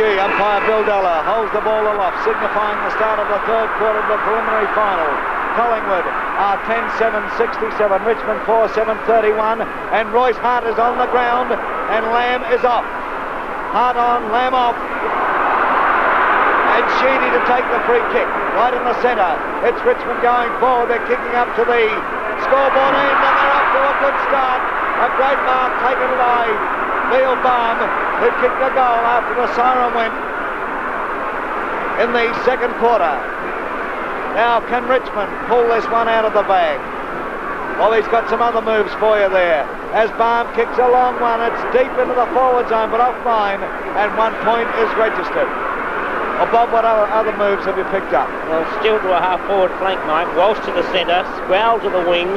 G. Umpire Bill Della holds the ball aloft, signifying the start of the third quarter of the preliminary final. Collingwood are 10-7-67, Richmond 4-7-31, and Royce Hart is on the ground, and Lamb is off. Hart on, Lamb off. And Sheedy to take the free kick, right in the centre. It's Richmond going forward, they're kicking up to the scoreboard end, and they're off to a good start. A great mark taken by Neil Baum, who kicked the goal after the siren went in the second quarter. Now, can Richmond pull this one out of the bag? Well, he's got some other moves for you there. As Baum kicks a long one, it's deep into the forward zone, but offline, and 1 point is registered. Well, Bob, what other moves have you picked up? Well, Stewart to a half-forward flank, Mike. Walsh to the centre. Sproul to the wing.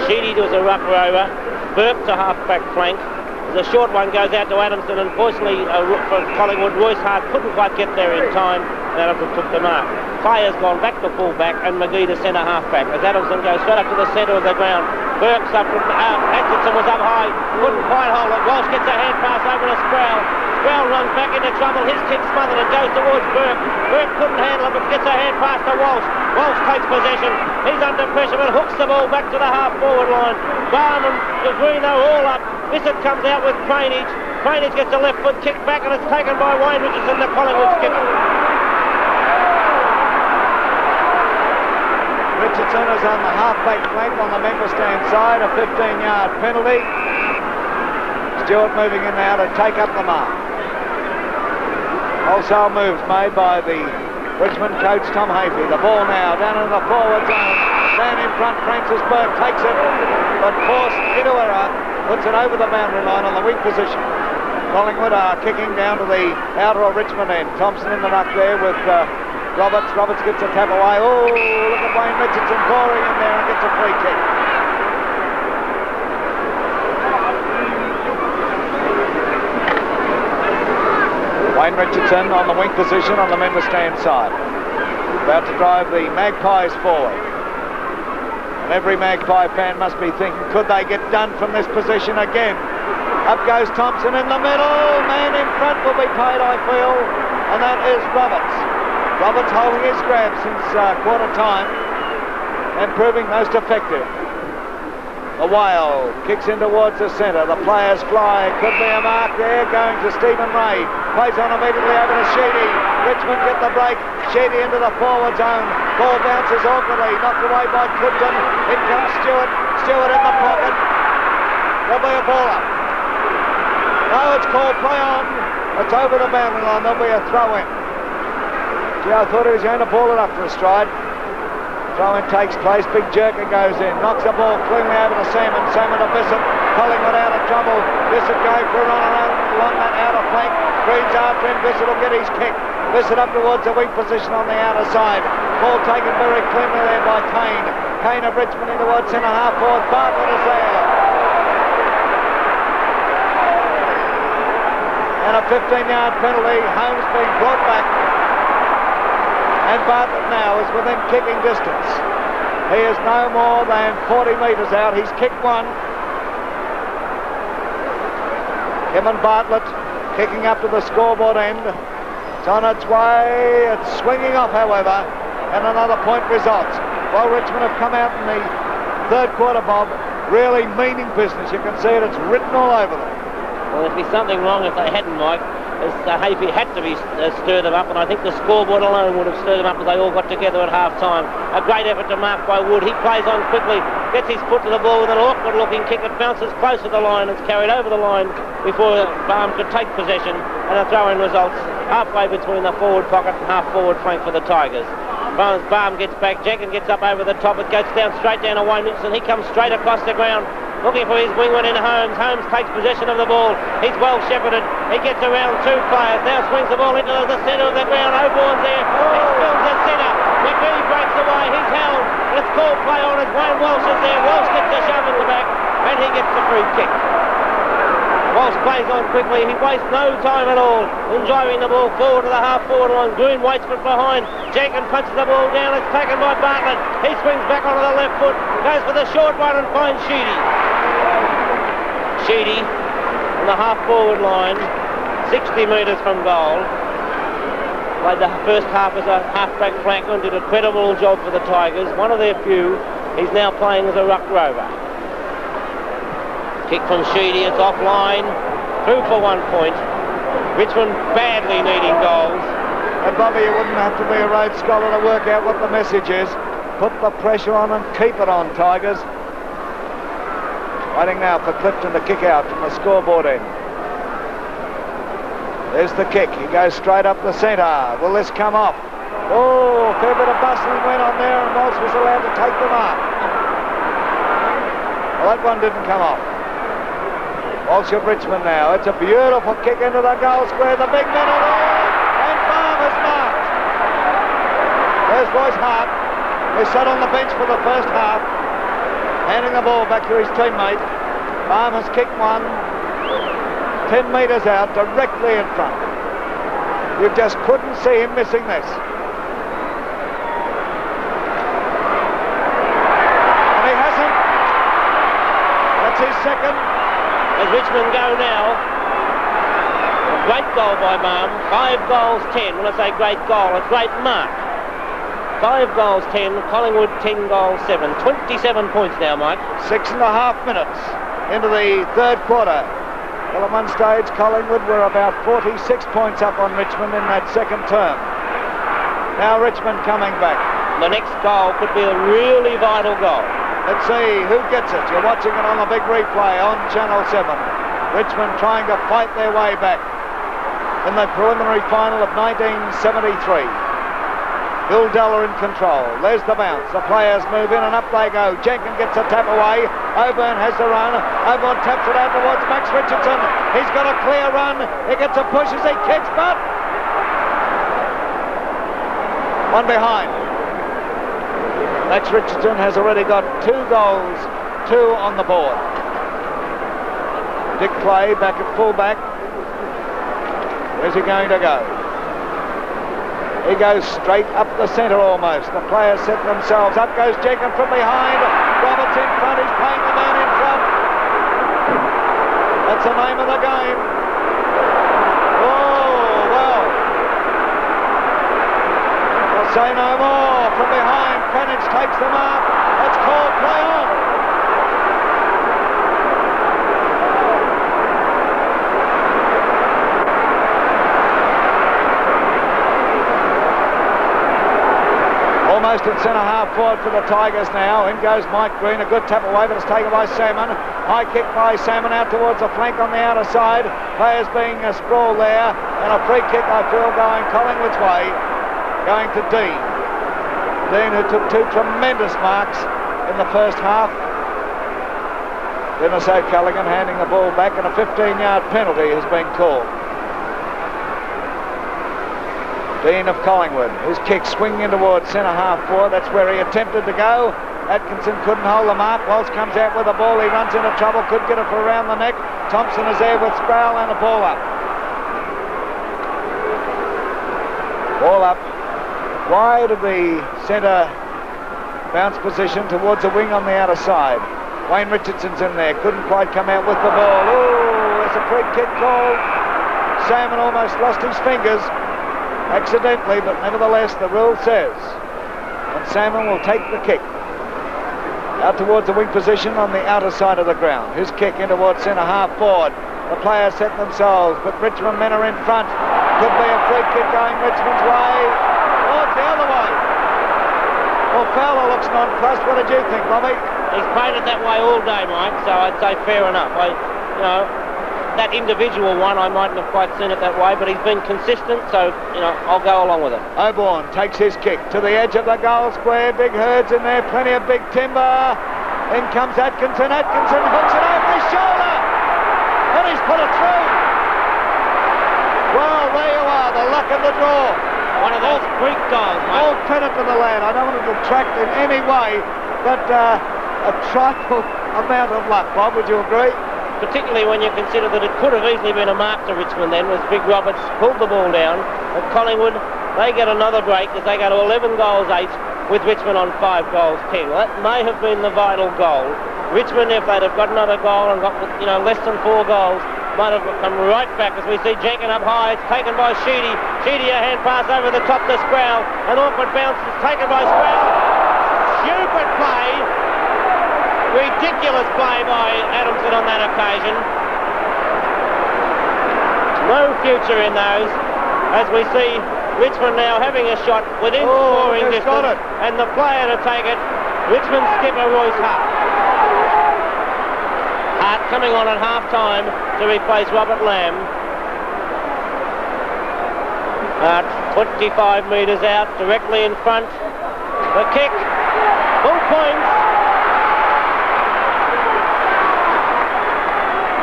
Sheedy does a ruck rover. Burke to half-back flank. The short one goes out to Adamson, and fortunately for Collingwood, Royce Hart couldn't quite get there in time, and Adamson took the mark. Clay has gone back to full-back, and McGee to centre half-back, as Adamson goes straight up to the centre of the ground. Burke's up from Atkinson was up high, couldn't quite hold it. Walsh gets a hand pass over to Sproul. Sproul runs back into trouble. His kick smothered and goes towards Burke. Burke couldn't handle it, but gets a hand pass to Walsh. Walsh takes possession. He's under pressure, but hooks the ball back to the half-forward line. Barham and De Green are all up. Bissett comes out with Cranage. Cranage gets a left foot kick back, and it's taken by Wayne Richardson, the Collingwood skipper. Richardson is on the half-back flank on the member stand side, a 15-yard penalty. Stewart moving in now to take up the mark. Wholesale moves made by the Richmond coach Tom Hafey. The ball now down in the forward zone. Man in front, Francis Burke takes it, but forced into error, puts it over the boundary line on the weak position. Collingwood are kicking down to the outer of Richmond end. Thompson in the ruck there with Roberts. Roberts gets a tap away. Oh, look at Wayne Richardson pouring in there and gets a free kick. Wayne Richardson on the wing position on the member stand side. About to drive the Magpies forward. And every Magpie fan must be thinking, could they get done from this position again? Up goes Thompson in the middle. Man in front will be paid, I feel. And that is Roberts. Roberts holding his grab since quarter time and proving most effective. The Whale kicks in towards the centre. The players fly. Could be a mark there. Going to Stephen Ray. Plays on immediately over to Sheedy. Richmond get the break. Sheedy into the forward zone. Ball bounces awkwardly. Knocked away by Clifton. In comes Stewart. Stewart in the pocket. There'll be a ball up. No, it's called play on. It's over the boundary line. There'll be a throw in. Gee, I thought he was going to ball it up for a stride. Throw-in takes place, big jerker goes in, knocks the ball cleanly over to Salmon, Salmon to Bissett, Collingwood out of trouble, Bissett going for a run around along that outer flank, Green's after him, Bissett will get his kick, Bissett up towards the weak position on the outer side, ball taken very cleanly there by Kane, Kane of Richmond in towards centre half forward, Bartlett is there. And a 15-yard penalty, Holmes being brought back. And Bartlett now is within kicking distance. He is no more than 40 metres out. He's kicked one. Kevin Bartlett kicking up to the scoreboard end. It's on its way. It's swinging off, however, and another point results. Well, Richmond have come out in the third quarter, Bob. Really meaning business. You can see it. It's written all over them. Well, there'd be something wrong if they hadn't, Mike. Hafey had to be stir them up, and I think the scoreboard alone would have stirred them up as they all got together at half-time. A great effort to mark by Wood. He plays on quickly, gets his foot to the ball with an awkward-looking kick. It bounces close to the line. It's carried over the line before Baum could take possession, and a throw-in results halfway between the forward pocket and half-forward flank for the Tigers. Baum gets back. Jenkins gets up over the top. It goes down straight down to Wayne Richardson. He comes straight across the ground, looking for his wingman in Holmes. Holmes takes possession of the ball. He's well shepherded. He gets around two players. Now swings the ball into the centre of the ground. O'Born's there. He spills the centre. McGee breaks away. He's held. It's called play on as Wayne Walsh is there. Walsh gets a shove in the back, and he gets the free kick. Walsh plays on quickly. He wastes no time at all in driving the ball forward to the half-forward line. Green waits for it behind. Jenkins punches the ball down. It's taken by Bartlett. He swings back onto the left foot. Goes for the short one and finds Sheedy. Sheedy on the half-forward line, 60 metres from goal. Played the first half as a half-back flanker and did a credible job for the Tigers. One of their few. He's now playing as a ruck rover. Kick from Sheedy, it's offline. Through for 1 point. Richmond badly needing goals. And Bobby, you wouldn't have to be a Rhodes scholar to work out what the message is. Put the pressure on and keep it on, Tigers. Waiting now for Clifton to kick out from the scoreboard end. There's the kick. He goes straight up the centre. Will this come off? Oh, a fair bit of bustling went on there, and Walsh was allowed to take the mark. Well, that one didn't come off. Walsh of Richmond now. It's a beautiful kick into the goal square. The big men are there, and Farmer's marked. There's Royce Hart, who sat on the bench for the first half, handing the ball back to his teammate. Farmer's kicked one 10 metres out, directly in front. You just couldn't see him missing this. And he hasn't. That's his second. As Richmond go now, a great goal by Marm. 5 goals 10. When I say great goal, a great mark. 5 goals 10, Collingwood 10 goals 7. 27 points now, Mike. 6.5 minutes into the third quarter. Well, at one stage, Collingwood were about 46 points up on Richmond in that second term. Now Richmond coming back. The next goal could be a really vital goal. Let's see who gets it. You're watching it on the big replay on Channel 7. Richmond trying to fight their way back in the preliminary final of 1973. Bill Deller in control. There's the bounce. The players move in and up they go. Jenkins gets a tap away. Oburn has the run. Oburn taps it out towards Max Richardson. He's got a clear run. He gets a push as he kicks, but one behind. Max Richardson has already got 2 goals, 2 on the board. Dick Clay back at fullback. Where's he going to go? He goes straight up the centre almost. The players set themselves. Up goes Jenkins from behind. Roberts in front. He's playing the man in front. That's the name of the game. Oh, well. I'll say no more. From behind, Cranage takes the mark. That's called play on. Almost at centre-half forward for the Tigers now. In goes Mike Green. A good tap away, but it's taken by Salmon. High kick by Salmon out towards the flank on the outer side. Players being sprawled there. And a free kick, I feel, going Collingwood's way. Going to Dean. Dean, who took 2 tremendous marks in the first half. Dennis O'Callaghan handing the ball back, and a 15-yard penalty has been called. Dean of Collingwood. His kick swinging towards centre-half forward. That's where he attempted to go. Atkinson couldn't hold the mark. Walsh comes out with the ball. He runs into trouble. Could get it for around the neck. Thompson is there with Sproul and a ball up. Ball up. Wide of the centre bounce position towards the wing on the outer side. Wayne Richardson's in there. Couldn't quite come out with the ball. Oh, there's a free kick called. Salmon almost lost his fingers. Accidentally, but nevertheless the rule says, and Salmon will take the kick out towards the wing position on the outer side of the ground. His kick in towards centre-half forward. The players set themselves, but Richmond men are in front. Could be a free kick going Richmond's way. Oh, it's the other way. Well, Fowler looks nonplussed. What did you think, Bobby? He's played it that way all day, Mike, so I'd say fair enough. That individual one, I mightn't have quite seen it that way, but he's been consistent, so, I'll go along with it. Oborn takes his kick to the edge of the goal square. Big herds in there, plenty of big timber. In comes Atkinson. Atkinson hooks it over his shoulder, and he's put it through. Well, there you are, the luck of the draw. One of those Greek goals, mate. All credit to the lad. I don't want to detract in any way, but a trifle amount of luck. Bob, would you agree? Particularly when you consider that it could have easily been a mark to Richmond then, as Big Roberts pulled the ball down. At Collingwood, they get another break as they go to 11 goals 8 with Richmond on 5 goals 10. Well, that may have been the vital goal. Richmond, if they'd have got another goal and got less than 4 goals, might have come right back as we see Jenkins up high. It's taken by Sheedy. Sheedy a hand pass over the top to Sproul. An awkward bounce is taken by Sproul. Stupid play. Ridiculous play by Adamson on that occasion. No future in those, as we see Richmond now having a shot within scoring distance, and the player to take it, Richmond skipper Royce Hart. Hart coming on at half-time to replace Robert Lamb. Hart 25 metres out, directly in front. The kick, full points.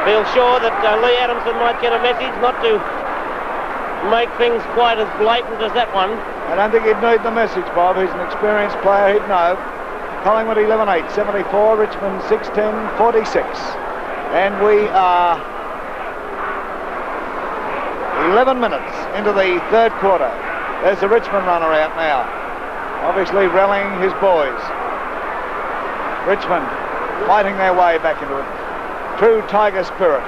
Feel sure that Lee Adamson might get a message not to make things quite as blatant as that one. I don't think he'd need the message, Bob. He's an experienced player, he'd know. Collingwood 11-8, 74, Richmond 6-10, 46. And we are 11 minutes into the third quarter. There's the Richmond runner out now, obviously rallying his boys. Richmond fighting their way back into it. True Tiger spirit.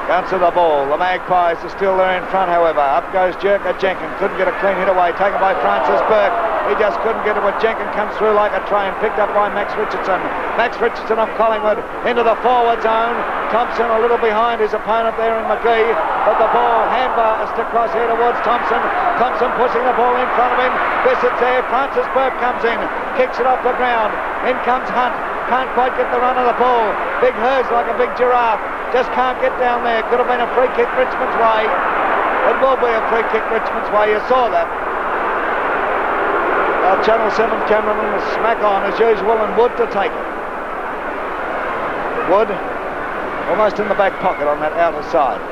Bounce of the ball. The Magpies are still there in front, however. Up goes Jerker Jenkins. Couldn't get a clean hit away. Taken by Francis Burke. He just couldn't get it, but Jenkins comes through like a train. Picked up by Max Richardson. Max Richardson of Collingwood into the forward zone. Thompson a little behind his opponent there in McGee. But the ball handballed across here towards Thompson. Thompson pushing the ball in front of him. Bissett's there. Francis Burke comes in. Kicks it off the ground. In comes Hunt. Can't quite get the run of the ball. Big Hurst like a big giraffe. Just can't get down there. Could have been a free kick Richmond's way. It will be a free kick Richmond's way. You saw that. Our Channel 7 cameraman was smack on as usual, and Wood to take it. Wood almost in the back pocket on that outer side.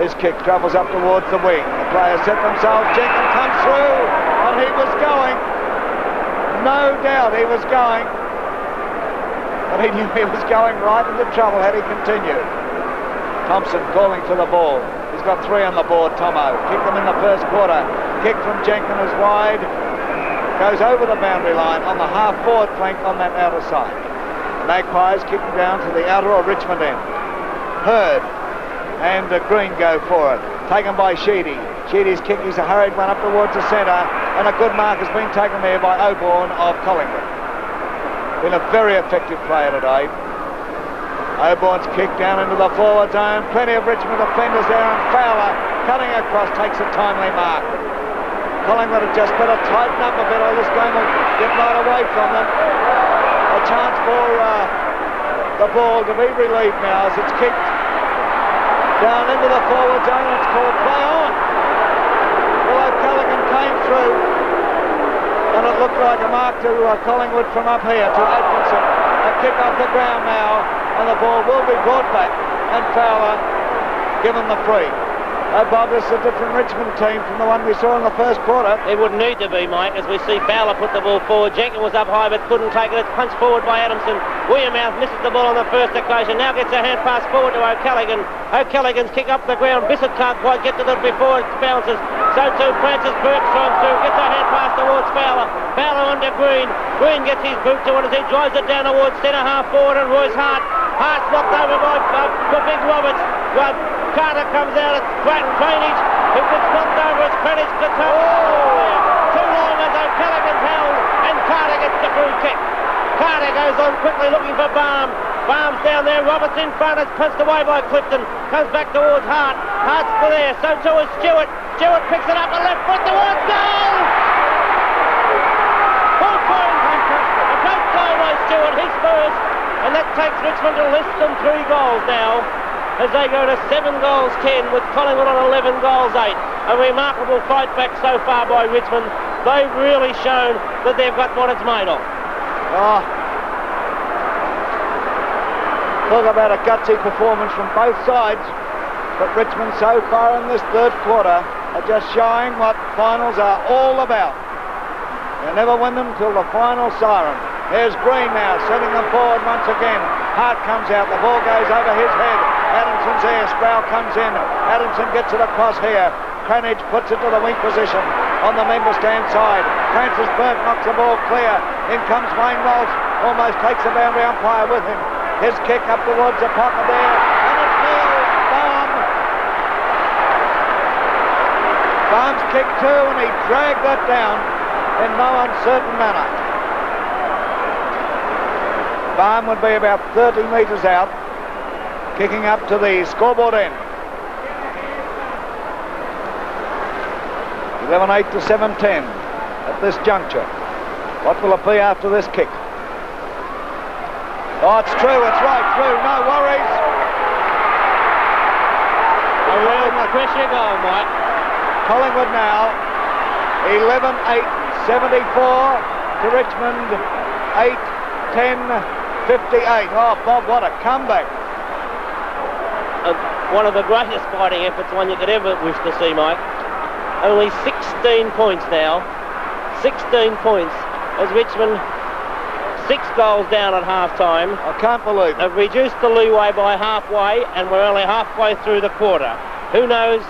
His kick travels up towards the wing. The players set themselves. Jenkins comes through, and he was going. No doubt he was going. But he knew he was going right into trouble had he continued. Thompson calling for the ball. He's got 3 on the board, Tomo. Kicked them in the first quarter. Kick from Jenkins is wide. Goes over the boundary line on the half-forward flank on that outer side. Magpies kicking down to the outer or Richmond end. Hurd and Green go for it. Taken by Sheedy. Sheedy's kick is a hurried one up towards the centre, and a good mark has been taken there by Oborne of Collingwood. Been a very effective player today. Oborne's kick down into the forward zone. Plenty of Richmond defenders there, and Fowler cutting across takes a timely mark. Collingwood have just better tighten up a bit, or this game will get right away from them. A chance for the ball to be relieved now as it's kicked down into the forward zone. It's called play on. Well, O'Callaghan came through, and it looked like a mark to Collingwood from up here to Atkinson. A kick off the ground now, and the ball will be brought back, and Fowler given the free. Bob, this is a different Richmond team from the one we saw in the first quarter. It would need to be, Mike, as we see Fowler put the ball forward. Jenkins was up high but couldn't take it. It's punched forward by Adamson. William Mouth misses the ball on the first occasion. Now gets a hand pass forward to O'Callaghan. O'Callaghan's kick up the ground. Bissett can't quite get to it before it bounces. So too Francis Burke tries through. Gets a hand pass towards Fowler. Fowler onto Green. Green gets his boot to it as he drives it down towards centre half forward, and Royce Hart. Hart's knocked over by Big Roberts. Carter comes out. It's drainage. If it's knocked over, it's credits to too long as O'Callaghan's held, and Carter gets the free kick. Carter goes on quickly looking for Baum. Baum's down there. Roberts in front. It's punched away by Clifton. Comes back towards Hart. Hart's there. So too is Stewart. Stewart picks it up the left foot towards goal. Full point. A great goal by Stewart. His first. And that takes Richmond to less than 3 goals now, as they go to 7 goals 10 with Collingwood on 11 goals 8. A remarkable fight back so far by Richmond. They've really shown that they've got what it's made of. Oh. Talk about a gutsy performance from both sides. But Richmond so far in this third quarter are just showing what finals are all about. They never win them till the final siren. There's Green now, setting them forward once again. Hart comes out, the ball goes over his head. Adamson's there, Sproul comes in. Adamson gets it across here. Cranage puts it to the wing position on the member stand side. Francis Burke knocks the ball clear. In comes Wayne Walsh, almost takes the boundary umpire with him. His kick up towards the pocket there, and it's nil. Baum. Barnes kicked too, and he dragged that down in no uncertain manner. Barnes would be about 30 metres out, kicking up to the scoreboard end. 11-8 to 7-10 at this juncture. What will it be after this kick? Oh, it's true, it's right through, no worries. A real pressure goal, Mike. Collingwood now, 11-8, 74 to Richmond, 8-10, 58. Oh, Bob, what a comeback. One of the greatest fighting efforts one you could ever wish to see, Mike. Only 16 points now. 16 points as Richmond, 6 goals down at half-time. I can't believe it. Have reduced the leeway by halfway, and we're only halfway through the quarter. Who knows?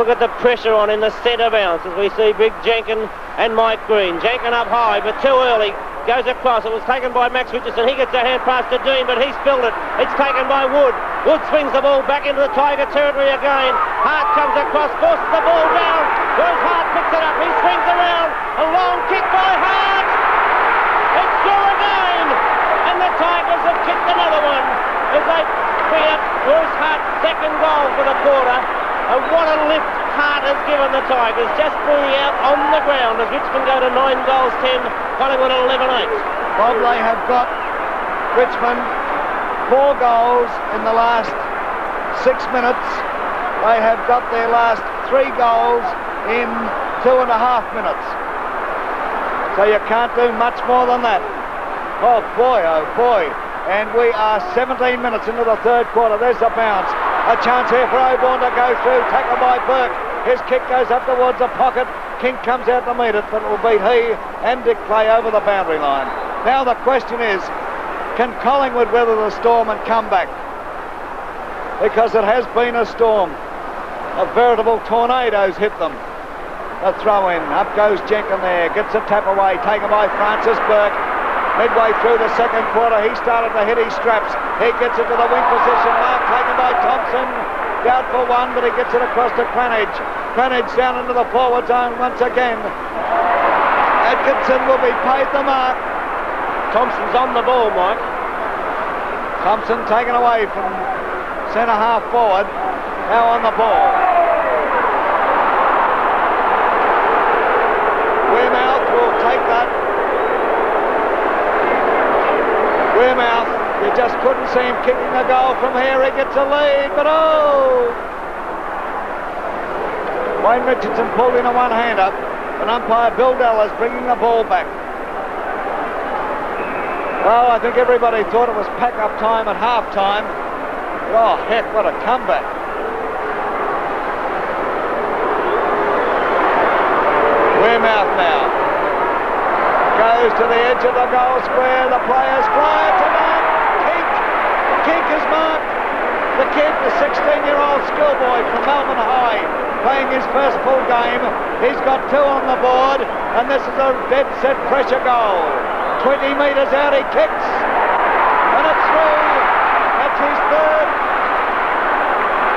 Look at the pressure on in the centre bounce as we see Big Jenkin and Mike Green. Jenkin up high, but too early. Goes across. It was taken by Max Richardson. He gets a hand pass to Dean, but he spilled it. It's taken by Wood. Wood swings the ball back into the Tiger territory again. Hart comes across, forces the ball down. Rose Hart picks it up. He swings around. A long kick by Hart. It's through again. And the Tigers have kicked another one as they bring up Bruce Hart's second goal for the quarter. And what a lift Hart has given the Tigers, just bringing out on the ground as Richmond go to 9 goals 10, Collingwood 11-8. Bob, they have got Richmond 4 goals in the last 6 minutes. They have got their last 3 goals in 2.5 minutes. So you can't do much more than that. Oh boy, oh boy. And we are 17 minutes into the third quarter. There's the bounce. A chance here for Oborn to go through. Tackled by Burke. His kick goes up towards the pocket. King comes out to meet it, but it will beat he and Dick Clay over the boundary line. Now the question is, can Collingwood weather the storm and come back? Because it has been a storm. A veritable tornado's hit them. A throw in. Up goes Jenkin there. Gets a tap away. Taken by Francis Burke. Midway through the second quarter, he started to hit his straps. He gets it to the wing position. Mark taken by Thompson. Doubtful one, but he gets it across to Cranage. Cranage down into the forward zone once again. Atkinson will be paid the mark. Thompson's on the ball, Mike. Thompson taken away from centre half forward. Now on the ball. Wearmouth will take that. Wearmouth, you just couldn't see him kicking the goal from here. He gets a lead, but oh! Wayne Richardson pulled in a one-hander, and umpire Bill Dallas bringing the ball back. Oh, I think everybody thought it was pack-up time at half-time. Oh, heck, what a comeback. Wearmouth now. Goes to the edge of the goal square. The players fly to mark. Keek is marked. The kid, the 16-year-old schoolboy from Melbourne High, playing his first full game. He's got 2 on the board, and this is a dead set pressure goal. 20 metres out, he kicks, and it's through. That's his third,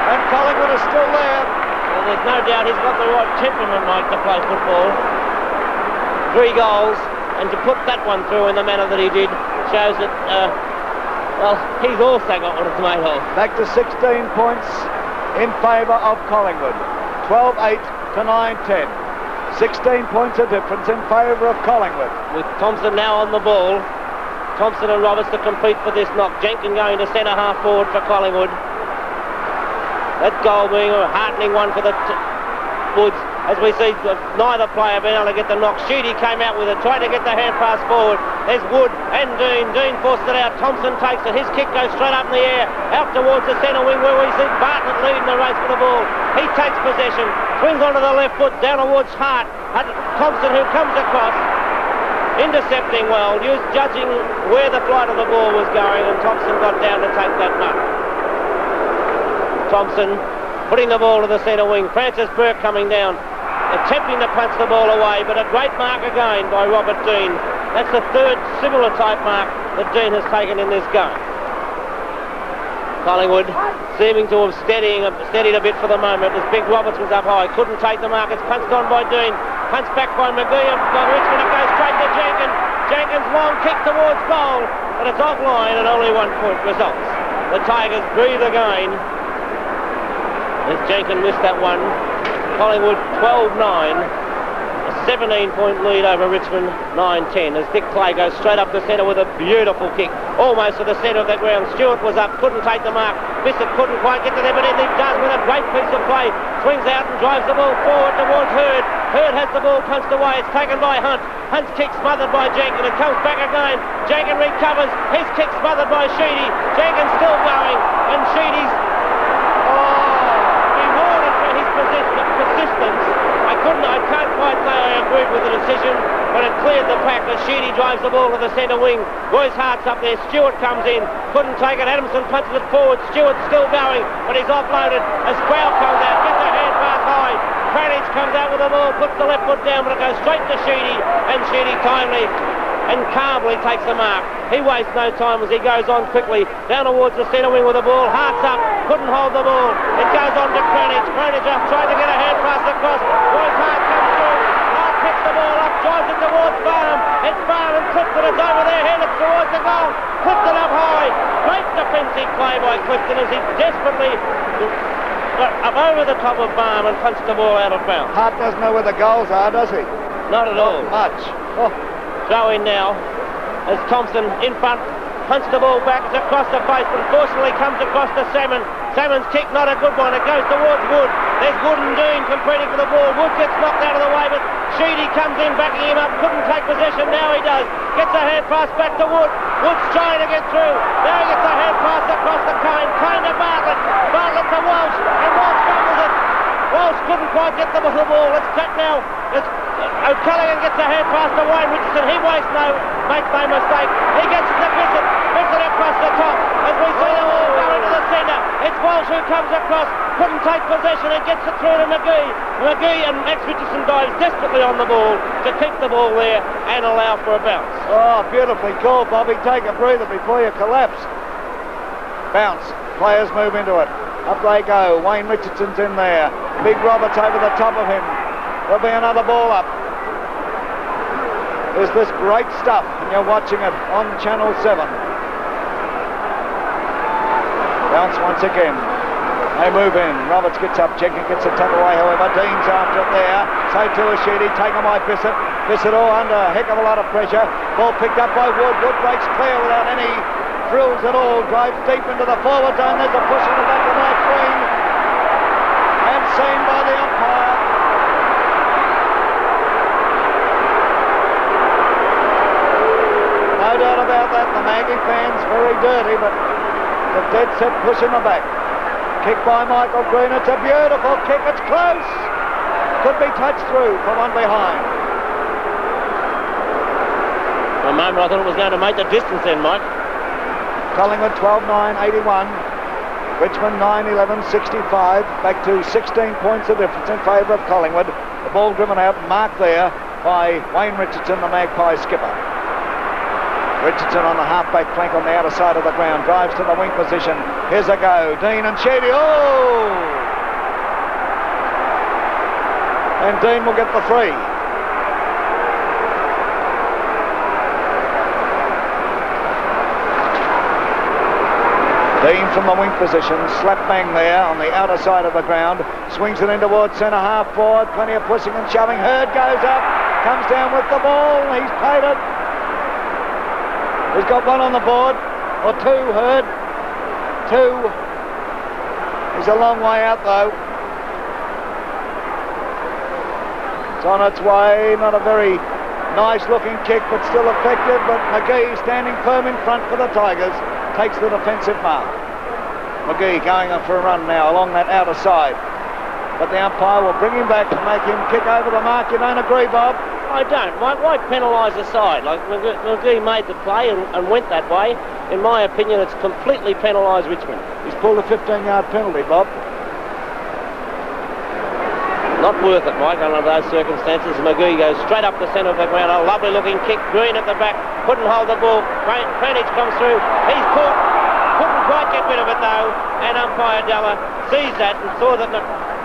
and Collingwood is still there. Well, there's no doubt he's got the right temperament, Mike, to play football. 3 goals. And to put that one through in the manner that he did shows that, well, he's also got what it's made of. Back to 16 points in favour of Collingwood. 12-8 to 9-10. 16 points of difference in favour of Collingwood. With Thompson now on the ball. Thompson and Roberts to compete for this knock. Jenkin going to centre half forward for Collingwood. That goal being a heartening one for the Woods. As we see, neither player being able to get the knock. Sheedy came out with it, tried to get the hand pass forward. There's Wood and Dean. Dean forced it out. Thompson takes it. His kick goes straight up in the air, out towards the centre wing where we see Bartlett leading the race for the ball. He takes possession, swings onto the left foot, down towards Hart. Thompson, who comes across, intercepting well, judging where the flight of the ball was going, and Thompson got down to take that mark. Thompson putting the ball to the centre wing. Francis Burke coming down, attempting to punch the ball away, but a great mark again by Robert Dean. That's the third similar type mark that Dean has taken in this game. Collingwood seeming to have steadied a bit for the moment as Big Roberts was up high. Couldn't take the mark. It's punched on by Dean. Punched back by McGee and by Richmond. It goes straight to Jenkins. Jenkins' long kick towards goal. But it's offline and only 1 point results. The Tigers breathe again. As Jenkins missed that one. Collingwood 12-9. A 17-point lead over Richmond 9-10 as Dick Clay goes straight up the centre with a beautiful kick. Almost to the centre of the ground. Stewart was up, couldn't take the mark. Bissett couldn't quite get to there, but he does with a great piece of play. Swings out and drives the ball forward towards Hurd. Hurd has the ball punched away. It's taken by Hunt. Hunt's kick smothered by Jenkins. It comes back again. Jenkins recovers. His kick smothered by Sheedy. Jenkins still going, and Sheedy's rewarded for his persistence. I can't quite say I agreed with the decision, but it cleared the pack as Sheedy drives the ball to the centre wing. Royce Hart's up there. Stewart comes in. Couldn't take it. Adamson punches it forward. Stewart's still going, but he's offloaded as Sproul comes out. Gets a hand pass high. Cranage comes out with the ball, puts the left foot down, but it goes straight to Sheedy, and Sheedy timely and calmly takes the mark. He wastes no time as he goes on quickly down towards the centre wing with the ball. Hart's up, couldn't hold the ball. It goes on to Cranage. Cranage up, trying to get a hand pass across. Royce Hart comes through. Hart picks the ball up, drives it towards Barnum. It's Barnum, Clifton, it's over there, headed towards the goal. Clifton up high. Great defensive play by Clifton as he desperately got up over the top of Barnum and punched the ball out of bounds. Hart doesn't know where the goals are, does he? Not at all. Not much. Oh. Throw in now as Thompson in front, punched the ball back, it's across the face, but unfortunately comes across to Salmon. Salmon's kick, not a good one, it goes towards Wood. There's Wood and Dean competing for the ball. Wood gets knocked out of the way, but Sheedy comes in, backing him up, couldn't take possession, now he does. Gets a hand pass back to Wood. Wood's trying to get through. Now he gets a hand pass across the Kane. Kane to Bartlett. Bartlett to Walsh, and Walsh fumbles it. Walsh couldn't quite get the ball. It's cut now. It's O'Callaghan gets a hand pass to Wayne Richardson. He makes no mistake. He gets it to Bissett. Bissett across the top as we see the ball go into the centre. It's Walsh who comes across. Couldn't take possession and gets it through to McGee. McGee and Max Richardson dives desperately on the ball to keep the ball there and allow for a bounce. Oh, beautifully called, Bobby. Take a breather before you collapse. Bounce. Players move into it. Up they go. Wayne Richardson's in there. Big Roberts over the top of him. There'll be another ball up. Is this great stuff? And you're watching it on Channel 7. Bounce once again. They move in. Roberts gets up. Jenkins gets a tap away, however. Dean's after it there. So too is Sheedy. Taken by Bissett. Bissett all under a heck of a lot of pressure. Ball picked up by Wood. Wood breaks clear without any frills at all. Drives deep into the forward zone. There's a push in the back of right wing. And seen by the umpire. No doubt about that. The Maggie fans very dirty, but the dead set push in the back. Kick by Michael Green. It's a beautiful kick. It's close. Could be touched through from one behind. For a moment I thought it was going to make the distance then, Mike. Collingwood 12-9-81. Richmond 9-11-65. Back to 16 points of difference in favour of Collingwood. The ball driven out, marked there by Wayne Richardson, the Magpie skipper. Richardson on the half-back flank on the outer side of the ground. Drives to the wing position. Here's a go. Dean and Sheedy. Oh! And Dean will get the free. Dean from the wing position. Slap bang there on the outer side of the ground. Swings it in towards centre half forward. Plenty of pushing and shoving. Hurd goes up. Comes down with the ball. He's paid it. He's got one on the board, or two, Hurd. Two. He's a long way out, though. It's on its way. Not a very nice-looking kick, but still effective. But McGee standing firm in front for the Tigers. Takes the defensive mark. McGee going up for a run now along that outer side. But the umpire will bring him back to make him kick over the mark. You don't agree, Bob? I don't. Why penalise the side? Like McGee made the play and went that way. In my opinion, it's completely penalised Richmond. He's pulled a 15-yard penalty, Bob. Not worth it, Mike, under those circumstances. McGee goes straight up the centre of the ground. A lovely looking kick. Green at the back. Couldn't hold the ball. Cranage comes through. He's caught. Couldn't quite can't get rid of it though, and umpire Della sees that and saw that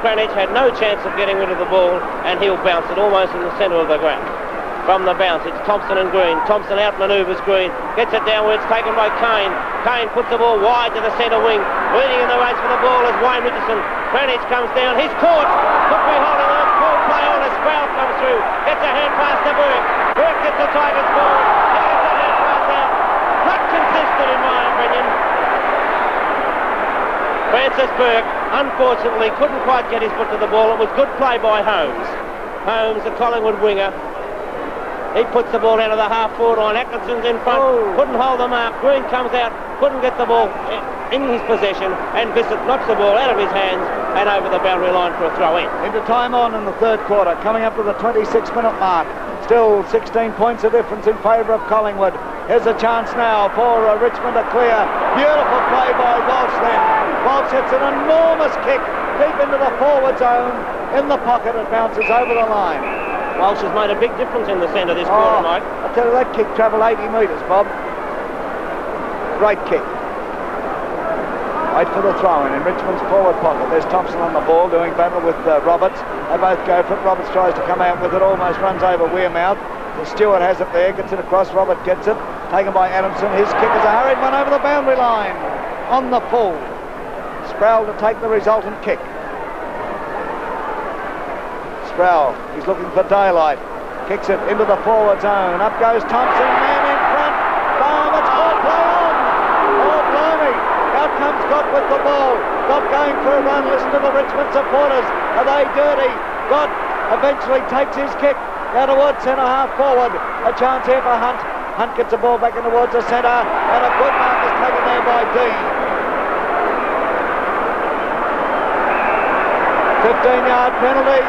Cranage had no chance of getting rid of the ball, and he'll bounce it almost in the centre of the ground. From the bounce, it's Thompson and Green. Thompson outmanoeuvres Green, gets it downwards, taken by Kane. Kane puts the ball wide to the centre wing. Leading in the race for the ball is Wayne Richardson. Cranage comes down, he's caught. Could be holding on, full play on as Sproul comes through. Gets a hand pass to Burke. Burke gets the Tigers ball. He gets the hand pass out. Not consistent in my opinion. Francis Burke, unfortunately, couldn't quite get his foot to the ball. It was good play by Holmes. Holmes, the Collingwood winger. He puts the ball out of the half-forward line. Atkinson's in front, couldn't hold the mark. Green comes out, couldn't get the ball in his possession, and Bissett knocks the ball out of his hands and over the boundary line for a throw-in. Into time on in the third quarter, coming up to the 26-minute mark. Still 16 points of difference in favour of Collingwood. Here's a chance now for Richmond to clear. Beautiful play by Walsh then. Walsh hits an enormous kick deep into the forward zone. In the pocket, it bounces over the line. Walsh has made a big difference in the centre this quarter, Mike. I tell you, that kick travelled 80 metres, Bob. Great kick. Wait for the throw-in Richmond's forward pocket. There's Thompson on the ball doing battle with Roberts. They both go for it. Roberts tries to come out with it, almost runs over Wearmouth. Stewart has it there, gets it across. Robert gets it, taken by Adamson. His kick is a hurried one over the boundary line. On the full. Sproul to take the resultant kick. Sproul, he's looking for daylight. Kicks it into the forward zone. Up goes Thompson, man in front. Bam, it's all play on. Oh, blimey. Out comes Gott with the ball. Gott going for a run. Listen to the Richmond supporters. Are they dirty? Gott eventually takes his kick out towards centre half forward. A chance here for Hunt. Hunt gets the ball back in towards the centre, and a good mark is taken there by Dean. 15-yard penalty.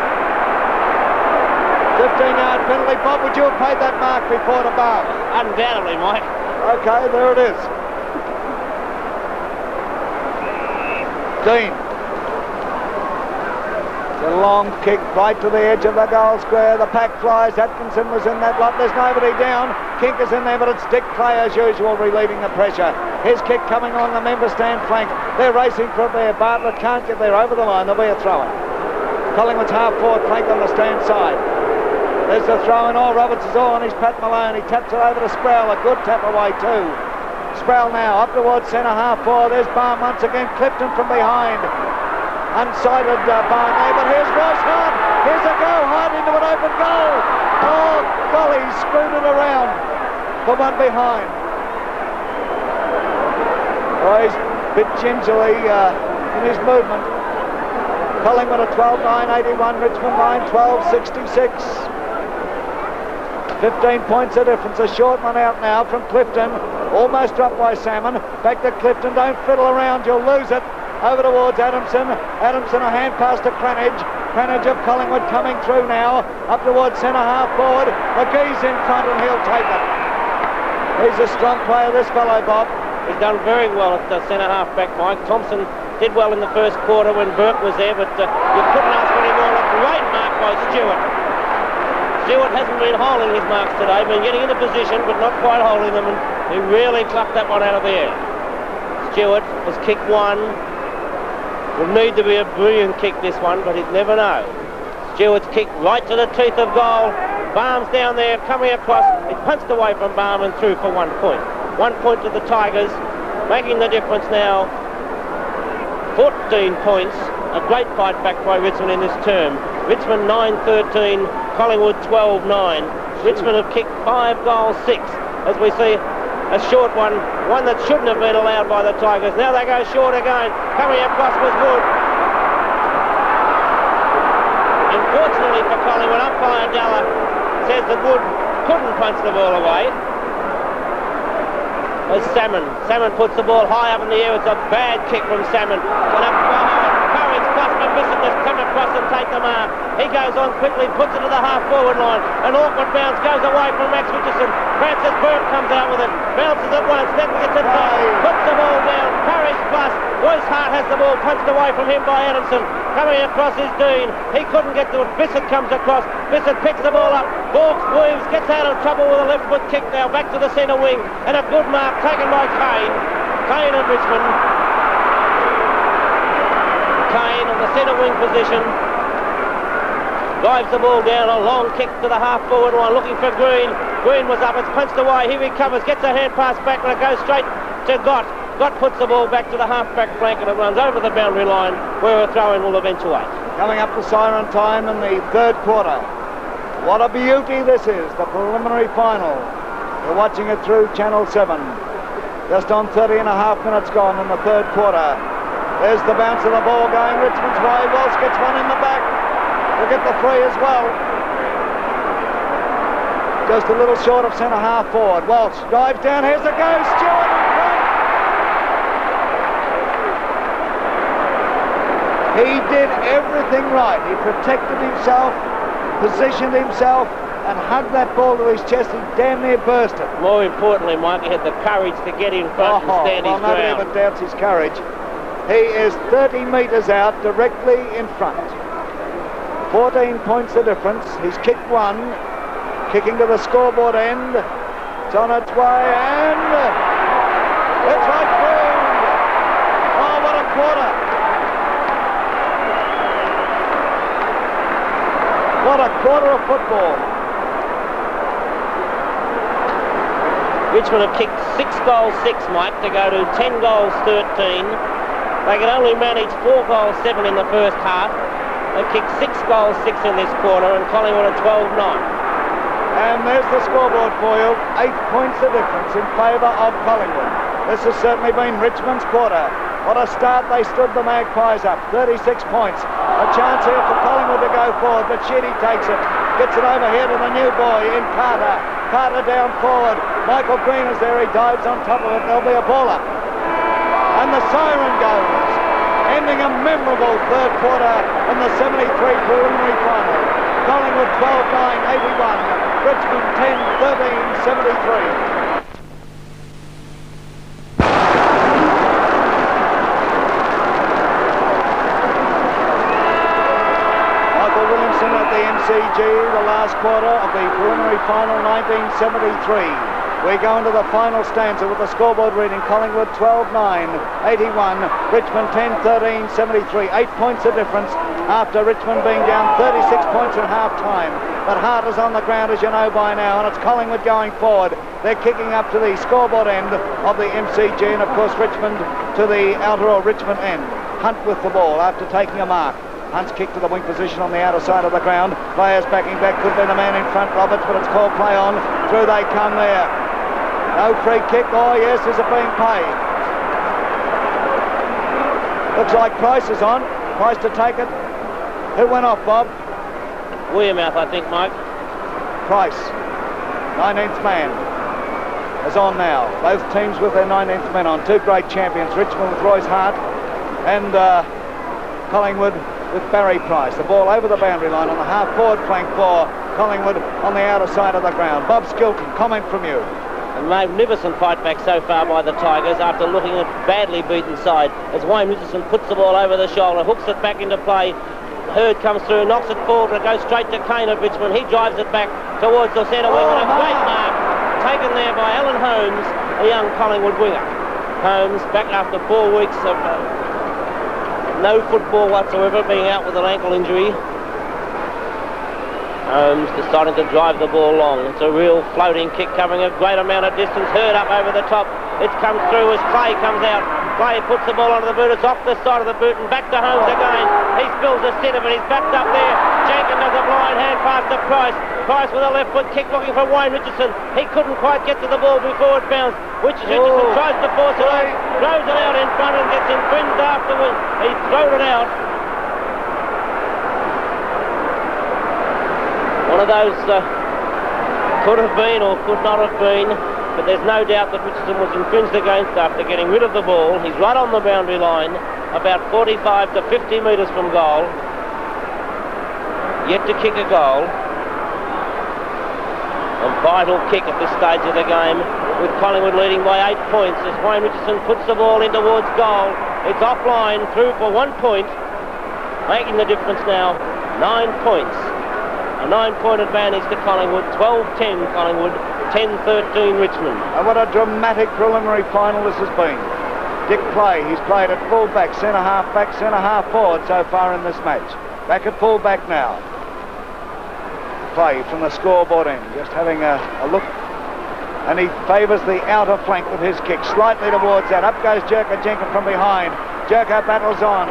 15-yard penalty. Bob, would you have paid that mark before the bar? Undoubtedly, Mike. Okay, there it is. Dean. The long kick right to the edge of the goal square. The pack flies. Atkinson was in that lot. There's nobody down. Kink is in there, but it's Dick Clay as usual relieving the pressure. His kick coming on the member stand flank. They're racing for it there. Bartlett can't get there over the line. There'll be a throw-in. Collingwood's half-forward flank on the stand side. There's the throw-in. Oh, Roberts is all on his Pat Malone. He taps it over to Sproul. A good tap away too. Sproul now up towards centre half-forward. There's Barn once again. Clifton from behind. Unsighted Barn there, but here's Roshard. Here's a go, hard into an open goal. Oh, golly, he screwed it around for one behind. Oh, he's a bit gingerly in his movement. Collingwood at 12-9-81, Richmond 9-12-66. 15 points of difference. A short one out now from Clifton. Almost dropped by Salmon. Back to Clifton. Don't fiddle around, you'll lose it. Over towards Adamson. Adamson a hand pass to Cranage. Cranage of Collingwood coming through now. Up towards centre half forward. McGee's in front and he'll take it. He's a strong player, this fellow, Bob. He's done very well at the centre half back, Mike. Thompson did well in the first quarter when Burke was there, but you couldn't ask for any more. A great mark by Stewart. Stewart hasn't been holding his marks today, been getting into position but not quite holding them, and he really plucked that one out of the air. Stewart has kicked one. Will need to be a brilliant kick, this one, but he'd never know. Stewart's kick right to the teeth of goal. Barnes down there coming across. He punched away from Barnes and through for 1 point. 1 point to the Tigers, making the difference now. 14 points. A great fight back by Richmond in this term. Richmond 9-13, Collingwood 12-9. Richmond have kicked 5 goals, 6, as we see a short one that shouldn't have been allowed by the Tigers. Now they go short again. Coming across was Wood. Unfortunately for Collingwood, umpire Della says that Wood couldn't punch the ball away. As Salmon puts the ball high up in the air. It's a bad kick from Salmon. And up behind, Courage plus Bissett has come across and take the mark. He goes on quickly, puts it to the half-forward line. An awkward bounce goes away from Max Richardson. Francis Burke comes out with it, bounces it once, then gets it back, puts the ball down. Courage plus Weishart has the ball punched away from him by Adamson. Coming across is Dean. He couldn't get to it. Bissett comes across. Bissett picks the ball up. Williams gets out of trouble with a left foot kick now. Back to the centre wing. And a good mark taken by Kane. Kane and Richmond again on the centre wing position. Drives the ball down, a long kick to the half-forward line, looking for Green. Green was up, it's punched away, he recovers, gets a hand pass back, and it goes straight to Gott. Gott puts the ball back to the half-back flank, and it runs over the boundary line, where a throw-in will eventuate. Coming up to siren time in the third quarter. What a beauty this is, the preliminary final. You're watching it through Channel 7. Just on 30 and a half minutes gone in the third quarter. There's the bounce of the ball going Richmond's way. Walsh gets one in the back. We'll get the free as well. Just a little short of centre half forward. Walsh drives down. Here's the go. Stewart in front. He did everything right. He protected himself, positioned himself, and hugged that ball to his chest. He damn near burst it. More importantly, Mike, he had the courage to get in front and stand his ground. Nobody ever doubts his courage. He is 30 metres out, directly in front. 14 points the difference. He's kicked one, kicking to the scoreboard end. It's on its way, and it's right through. Oh, what a quarter. What a quarter of football. Richmond have kicked 6 goals 6, Mike, to go to 10 goals 13. They can only manage 4 goals 7 in the first half. They've kicked 6 goals 6 in this quarter, and Collingwood are 12-9. And there's the scoreboard for you. 8 points the difference in favour of Collingwood. This has certainly been Richmond's quarter. What a start they stood the Magpies up. 36 points. A chance here for Collingwood to go forward, but Sheedy takes it. Gets it over here to the new boy in Carter. Carter down forward. Michael Green is there. He dives on top of it. There'll be a ball up. And the siren goes, ending a memorable third quarter in the 73 preliminary final. Collingwood 12-9, 81. Richmond 10-13, 73. At the MCG, the last quarter of the preliminary final, 1973. We go into the final stanza with the scoreboard reading: Collingwood 12-9, 81, Richmond 10-13, 73. 8 points of difference after Richmond being down 36 points at half-time. But Hart is on the ground, as you know by now, and it's Collingwood going forward. They're kicking up to the scoreboard end of the MCG, and of course Richmond to the outer or Richmond end. Hunt with the ball after taking a mark. Hunt's kick to the wing position on the outer side of the ground. Players backing back, could be the man in front, Roberts, but it's called play on. Through they come there. No free kick. Oh yes, is it being paid? Looks like Price is on. Price to take it. Who went off, Bob? Wearmouth, I think, Mike. Price, 19th man, is on now. Both teams with their 19th men on. Two great champions, Richmond with Royce Hart and Collingwood with Barry Price. The ball over the boundary line on the half-forward flank for Collingwood on the outer side of the ground. Bob Skilton, comment from you. A magnificent fight back so far by the Tigers after looking at badly beaten side as Wayne Richardson puts the ball over the shoulder, hooks it back into play. Hurd comes through, knocks it forward, but it goes straight to Kane of Richmond. He drives it back towards the centre wing, and a great mark taken there by Alan Holmes, a young Collingwood winger. Holmes back after 4 weeks of no football whatsoever, being out with an ankle injury. Holmes deciding to drive the ball long. It's a real floating kick covering a great amount of distance. Hurd up over the top. It comes through as Clay comes out. Clay puts the ball onto the boot. It's off the side of the boot and back to Holmes again. He spills the centre, but he's backed up there. Jenkins does a blind hand pass to Price. Price with a left foot kick looking for Wayne Richardson. He couldn't quite get to the ball before it bounced. Richardson tries to force it out, throws it out in front and gets infringed afterwards. He throws it out. One of those could have been or could not have been, but there's no doubt that Richardson was infringed against after getting rid of the ball. He's right on the boundary line, about 45 to 50 metres from goal. Yet to kick a goal. A vital kick at this stage of the game, with Collingwood leading by 8 points as Wayne Richardson puts the ball in towards goal. It's offline, through for 1 point, making the difference now, 9 points. A 9-point advantage to Collingwood, 12-10 Collingwood, 10-13 Richmond. And what a dramatic preliminary final this has been. Dick Clay, he's played at full-back, centre-half-back, centre-half forward so far in this match. Back at full-back now. Clay from the scoreboard end, just having a look. And he favours the outer flank with his kick, slightly towards that. Up goes Jerker Jenkins from behind. Jerker battles on.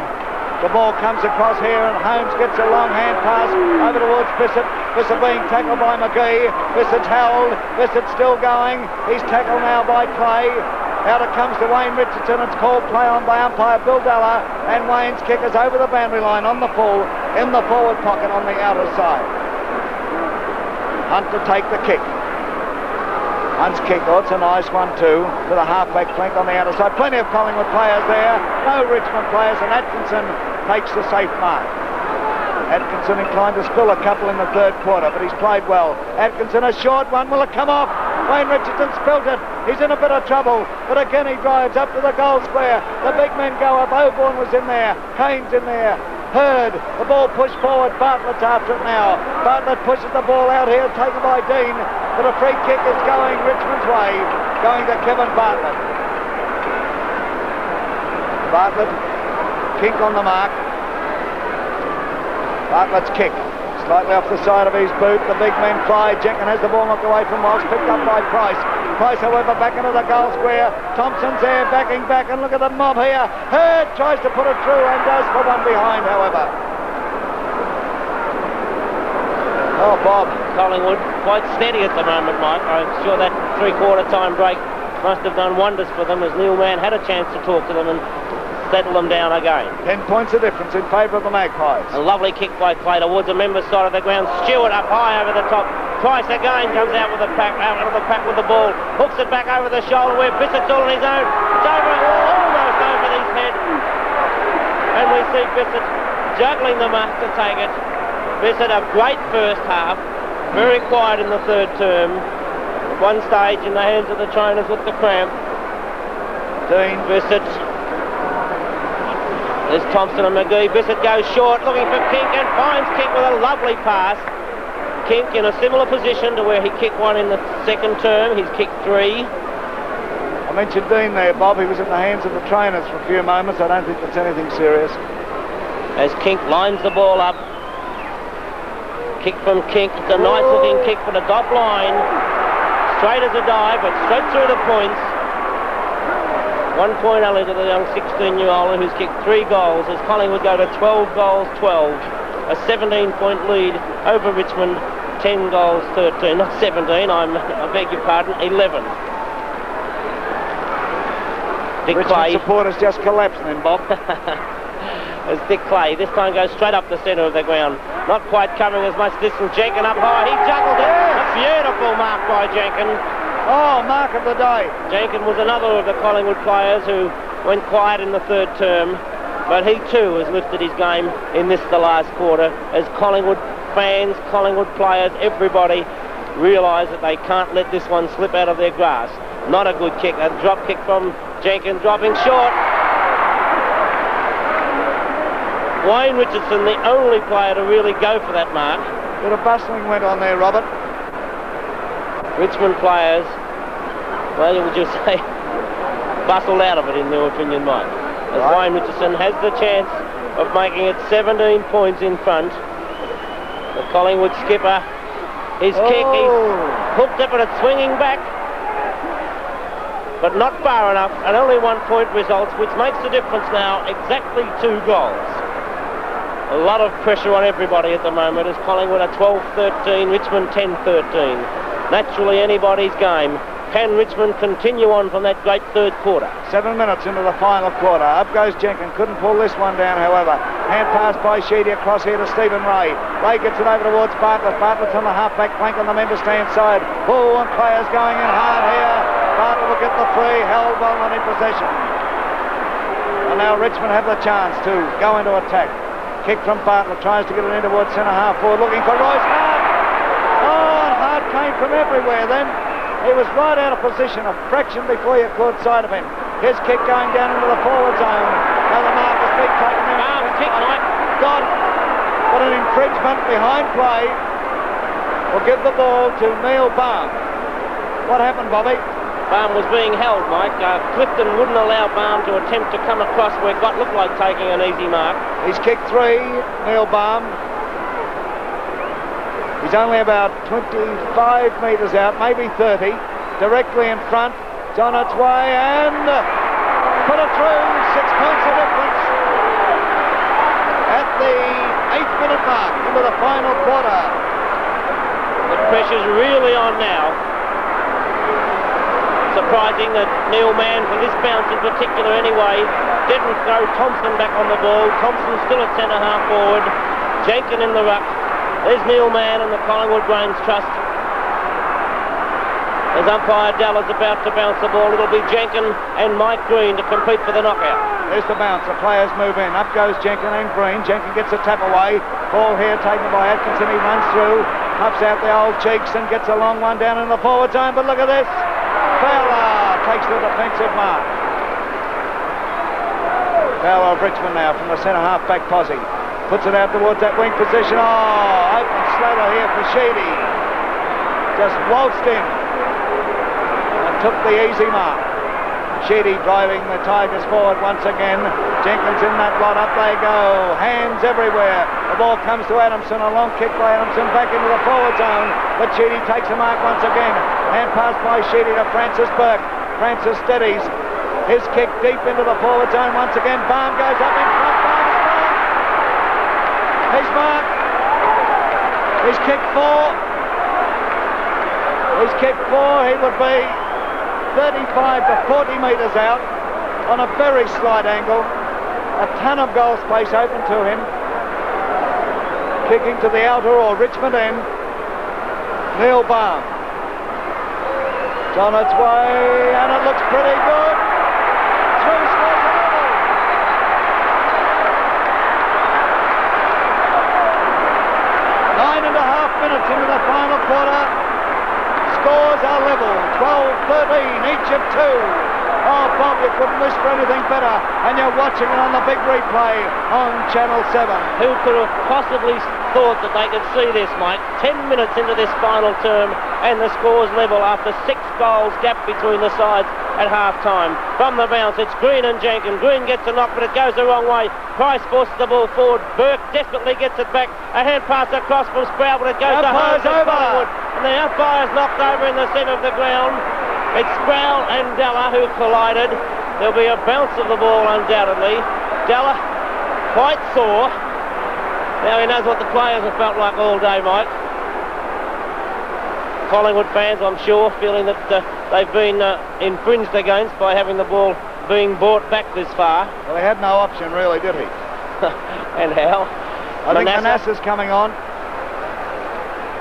The ball comes across here and Holmes gets a long hand pass over towards Bissett. Bissett being tackled by McGee. Bissett's held. Bissett still going. He's tackled now by Clay. Out it comes to Wayne Richardson. It's called play on by umpire Bill Della. And Wayne's kick is over the boundary line on the full, in the forward pocket on the outer side. Hunt to take the kick. Hunt's kick, oh, it's a nice one too, with a half-back flank on the outer side. Plenty of Collingwood players there, no Richmond players, and Atkinson takes the safe mark. Atkinson inclined to spill a couple in the third quarter, but he's played well. Atkinson, a short one, will it come off? Wayne Richardson spilt it. He's in a bit of trouble, but again he drives up to the goal square. The big men go up. Oborne was in there. Kane's in there. Hurd, the ball pushed forward. Bartlett's after it now. Bartlett pushes the ball out here, taken by Dean, but a free kick is going Richmond's way, going to Kevin Bartlett. Bartlett, kink on the mark. Bartlett's kick, slightly off the side of his boot. The big men fly. Jenkins has the ball knocked away from Walsh, picked up by Price. Price, however, back into the goal square. Thompson's there, backing back, and look at the mob here. Hurd tries to put it through and does put one behind, however. Oh, Bob, Collingwood quite steady at the moment, Mike. I'm sure that three-quarter time break must have done wonders for them as Neil Mann had a chance to talk to them and settle them down again. 10 points of difference in favour of the Magpies. A lovely kick by Clay towards the member's side of the ground. Stewart up high over the top. Price again comes out with the pack, out of the pack with the ball. Hooks it back over the shoulder where Bissett's all on his own. It's over, almost over his head. And we see Bissett juggling the mark to take it. Bissett a great first half. Very quiet in the third term. At one stage in the hands of the trainers with the cramp. Dean, Bissett. There's Thompson and McGee. Bissett goes short, looking for Kink, and finds Kink with a lovely pass. Kink in a similar position to where he kicked one in the second term. He's kicked three. I mentioned Dean there, Bob. He was in the hands of the trainers for a few moments. I don't think that's anything serious. As Kink lines the ball up. Kick from Kink. It's a nice looking kick for the top line. Straight as a dive, but straight through the points. 1 point only to the young 16-year-old who's kicked 3 goals as Collingwood go to 12 goals, 12. A 17-point lead over Richmond, 10 goals, 13. Not 17, I beg your pardon, 11. Dick Richmond Clay. supporters just collapsing then, Bob. As Dick Clay, this time goes straight up the centre of the ground. Not quite covering as much distance. Jenkins up high, he juggled it. A beautiful mark by Jenkins. Oh, mark of the day. Jenkins was another of the Collingwood players who went quiet in the third term, but he too has lifted his game in this, the last quarter, as Collingwood fans, Collingwood players, everybody realise that they can't let this one slip out of their grasp. Not a good kick, a drop kick from Jenkins, dropping short. Wayne Richardson, the only player to really go for that mark. Bit of bustling went on there, Robert. Richmond players, well, you would just say, bustled out of it in their opinion, Mike. As right. Wayne Richardson has the chance of making it 17 points in front. The Collingwood skipper, his kick, he's hooked it, but it's swinging back. But not far enough, and only 1 point results, which makes the difference now, exactly 2 goals. A lot of pressure on everybody at the moment as Collingwood are 12-13, Richmond 10-13. Naturally anybody's game. Can Richmond continue on from that great third quarter? 7 minutes into the final quarter. Up goes Jenkins. Couldn't pull this one down, however. Hand pass by Sheedy across here to Stephen Ray. Ray gets it over towards Bartlett. Bartlett's on the half-back flank on the member stand side. Oh, and players going in hard here. Bartlett will get the free. Held well not in possession. And now Richmond have the chance to go into attack. Kick from Bartlett. Tries to get it in towards centre-half forward. Looking for Royce. And Hart came from everywhere then. He was right out of position, a fraction before you caught sight of him. His kick going down into the forward zone. Now the mark has been taken in. Kick, Mike. God, but an infringement behind play will give the ball to Neil Barnes. What happened, Bobby? Barham was being held, Mike. Clifton wouldn't allow Barham to attempt to come across where what looked like taking an easy mark. He's kicked 3, Neil Barham. He's only about 25 metres out, maybe 30. Directly in front. It's on its way and put it through. 6 points of difference. At the 8th minute mark into the final quarter. The pressure's really on now. Surprising that Neil Mann, for this bounce in particular anyway, didn't throw Thompson back on the ball. Thompson still at centre half forward. Jenkin in the ruck. There's Neil Mann and the Collingwood Brains Trust. As umpire Dallas about to bounce the ball, it'll be Jenkin and Mike Green to compete for the knockout. There's the bounce. The players move in. Up goes Jenkin and Green. Jenkin gets a tap away. Ball here taken by Atkinson. He runs through. Puffs out the old cheeks and gets a long one down in the forward zone. But look at this. Fowler takes the defensive mark. Fowler of Richmond now from the centre half back posse. Puts it out towards that wing position. Oh, open slather here for Sheedy. Just waltzed in and took the easy mark. Sheedy driving the Tigers forward once again. Jenkins in that lot, up they go. Hands everywhere. The ball comes to Adamson. A long kick by Adamson back into the forward zone. But Sheedy takes a mark once again. Hand pass by Sheedy to Francis Burke. Francis steadies. His kick deep into the forward zone once again. Barham goes up in front. Barham's marked. He's marked. He's kicked 4. He's kicked 4. He would be 35 to 40 metres out on a very slight angle. A ton of goal space open to him. Kicking to the outer or Richmond end. Neil Barham. It's on its way and it looks pretty good. 2 scores a level. 9.5 minutes into the final quarter. Scores are level, 12-13, each of 2. Oh, Bob, you couldn't wish for anything better, and you're watching it on the big replay on Channel 7. Who could have possibly thought that they could see this, Mike? 10 minutes into this final term, and the score's level after 6 goals gap between the sides at half-time. From the bounce, it's Green and Jenkins. Green gets a knock, but it goes the wrong way. Price forces the ball forward. Burke desperately gets it back. A hand pass across from Sproul, but it goes to Holmes and Collingwood. And the umpire's knocked over in the centre of the ground. It's Sproul and Della who collided. There'll be a bounce of the ball undoubtedly. Della quite sore. Now he knows what the players have felt like all day, Mike. Collingwood fans, I'm sure, feeling that they've been infringed against by having the ball being brought back this far. Well, he had no option really, did he? And how? I think Manassa's coming on.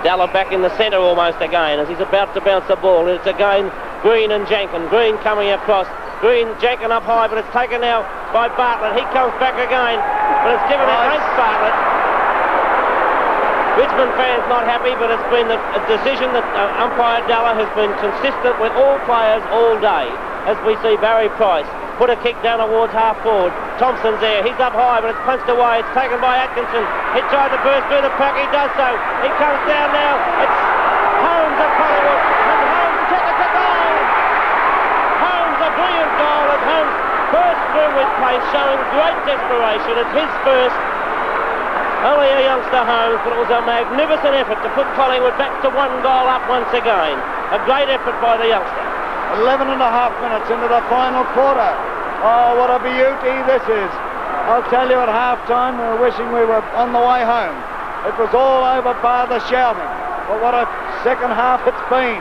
Dalla back in the centre almost again as he's about to bounce the ball. It's again Green and Jenkin. Green coming across. Green, Jenkin up high, but it's taken now by Bartlett. He comes back again, but it's given against Bartlett. Richmond fans not happy, but it's been a decision that umpire Dalla has been consistent with all players all day. As we see Barry Price put a kick down towards half forward. Thompson's there. He's up high, but it's punched away. It's taken by Atkinson. He tried to burst through the pack. He does so. He comes down now. It's Holmes of Collingwood. And Holmes tickets a goal. Holmes, a brilliant goal as Holmes burst through with pace, showing great desperation. It's his first. Only a youngster, Holmes, but it was a magnificent effort to put Collingwood back to 1 goal up once again. A great effort by the youngster. 11.5 minutes into the final quarter. Oh, what a beauty this is. I'll tell you, at half-time we were wishing we were on the way home. It was all over bar the shouting. But what a second half it's been.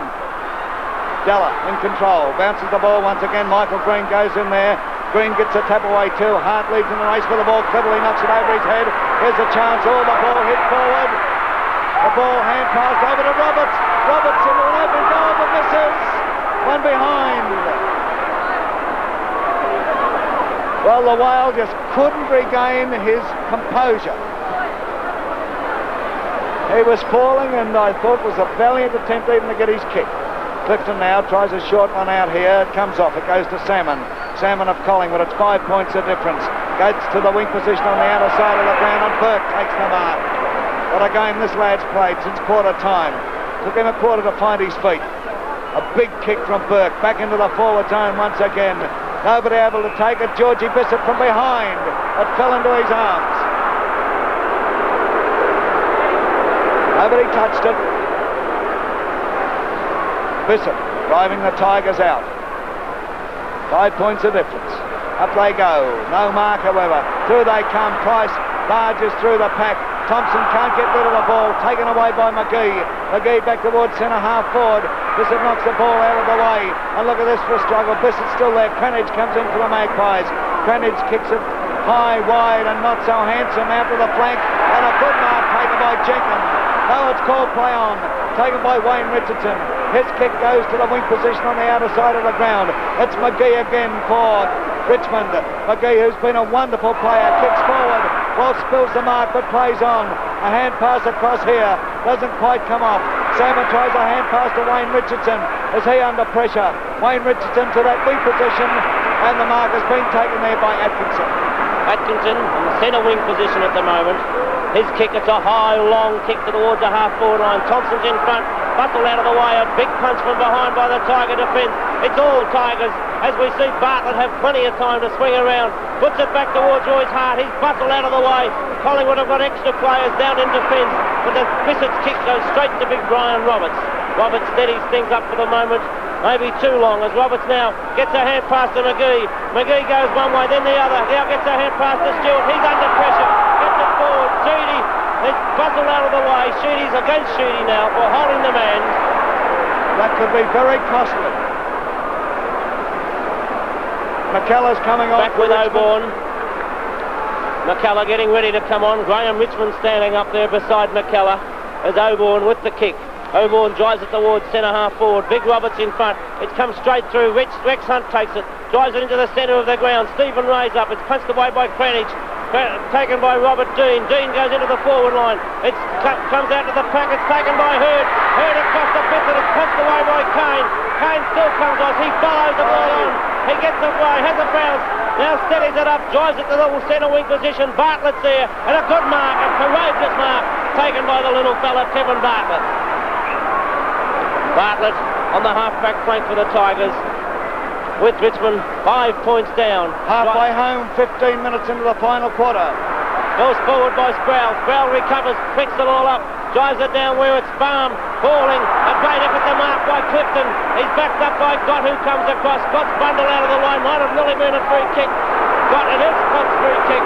Della in control. Bounces the ball once again. Michael Green goes in there. Green gets a tap away too. Hart leads in the race for the ball. Cleverly knocks it over his head. Here's a chance. Oh, the ball hit forward. The ball hand passed over to Roberts. Roberts into an open goal, but misses. One behind. Well, the Whale just couldn't regain his composure. He was falling, and I thought it was a valiant attempt even to get his kick. Clifton now tries a short one out here. It comes off. It goes to Salmon. Salmon of Collingwood. It's 5 points of difference. Goes to the wing position on the outer side of the ground, and Burke takes the mark. What a game this lad's played since quarter time. Took him a quarter to find his feet. A big kick from Burke, back into the forward zone once again. Nobody able to take it. Georgie Bissett from behind. It fell into his arms. Nobody touched it. Bissett driving the Tigers out. 5 points of difference. Up they go. No mark, however. Through they come. Price barges through the pack. Thompson can't get rid of the ball. Taken away by McGee. McGee back towards centre half forward. Bissett knocks the ball out of the way. And look at this for a struggle. Bissett's still there. Cranage comes in for the Magpies. Cranage kicks it high, wide, and not so handsome out to the flank. And a good mark taken by Jenkins. No, it's called play on. Taken by Wayne Richardson. His kick goes to the wing position on the outer side of the ground. It's McGee again for Richmond. McGee, who's been a wonderful player, kicks forward. Ball spills the mark but plays on. A hand pass across here. Doesn't quite come off. Salmon tries a hand pass to Wayne Richardson. Is he under pressure? Wayne Richardson to that wing position. And the mark has been taken there by Atkinson. Atkinson in the centre wing position at the moment. His kick, it's a high, long kick towards the half-forward line. Thompson's in front, Buttle out of the way. A big punch from behind by the Tiger defence. It's all Tigers, as we see Bartlett have plenty of time to swing around. Puts it back towards Roy's Hart. He's Buttle out of the way. Collingwood have got extra players down in defence, but the Bissett's kick goes straight to big Brian Roberts. Roberts steadies things up for the moment. Maybe too long, as Roberts now gets a hand pass to McGee. McGee goes one way, then the other. Now gets a hand pass to Stewart. He's under pressure. Gets it forward. Sheedy is bustled out of the way. Sheedy's against Sheedy now for holding the man. That could be very costly. McKellar's coming on. Back with Oborn. McKellar getting ready to come on. Graham Richmond standing up there beside McKellar as Oborn with the kick. Oborn drives it towards centre half forward. Big Roberts in front. It comes straight through. Rex Hunt takes it. Drives it into the centre of the ground. Stephen Ray's up. It's punched away by Cranage. Taken by Robert Dean. Dean goes into the forward line. It comes out to the pack. It's taken by Hurd. Hurd across the pit and it's punched away by Kane. Kane still comes on. He follows the ball on. He gets it away. Has a bounce. Now steadies it up. Drives it to the little centre wing position. Bartlett's there. And a good mark. A courageous mark. Taken by the little fella, Kevin Bartlett. Bartlett on the half-back flank for the Tigers with Richmond 5 points down. Halfway home, 15 minutes into the final quarter. Goes forward by Sproul. Sproul recovers, picks it all up, drives it down where it's Baum, falling. A great effort to mark by Clifton. He's backed up by Gott, who comes across. Gott's bundled out of the line. Might have nearly been a free kick. Gott, it is Gott's free kick.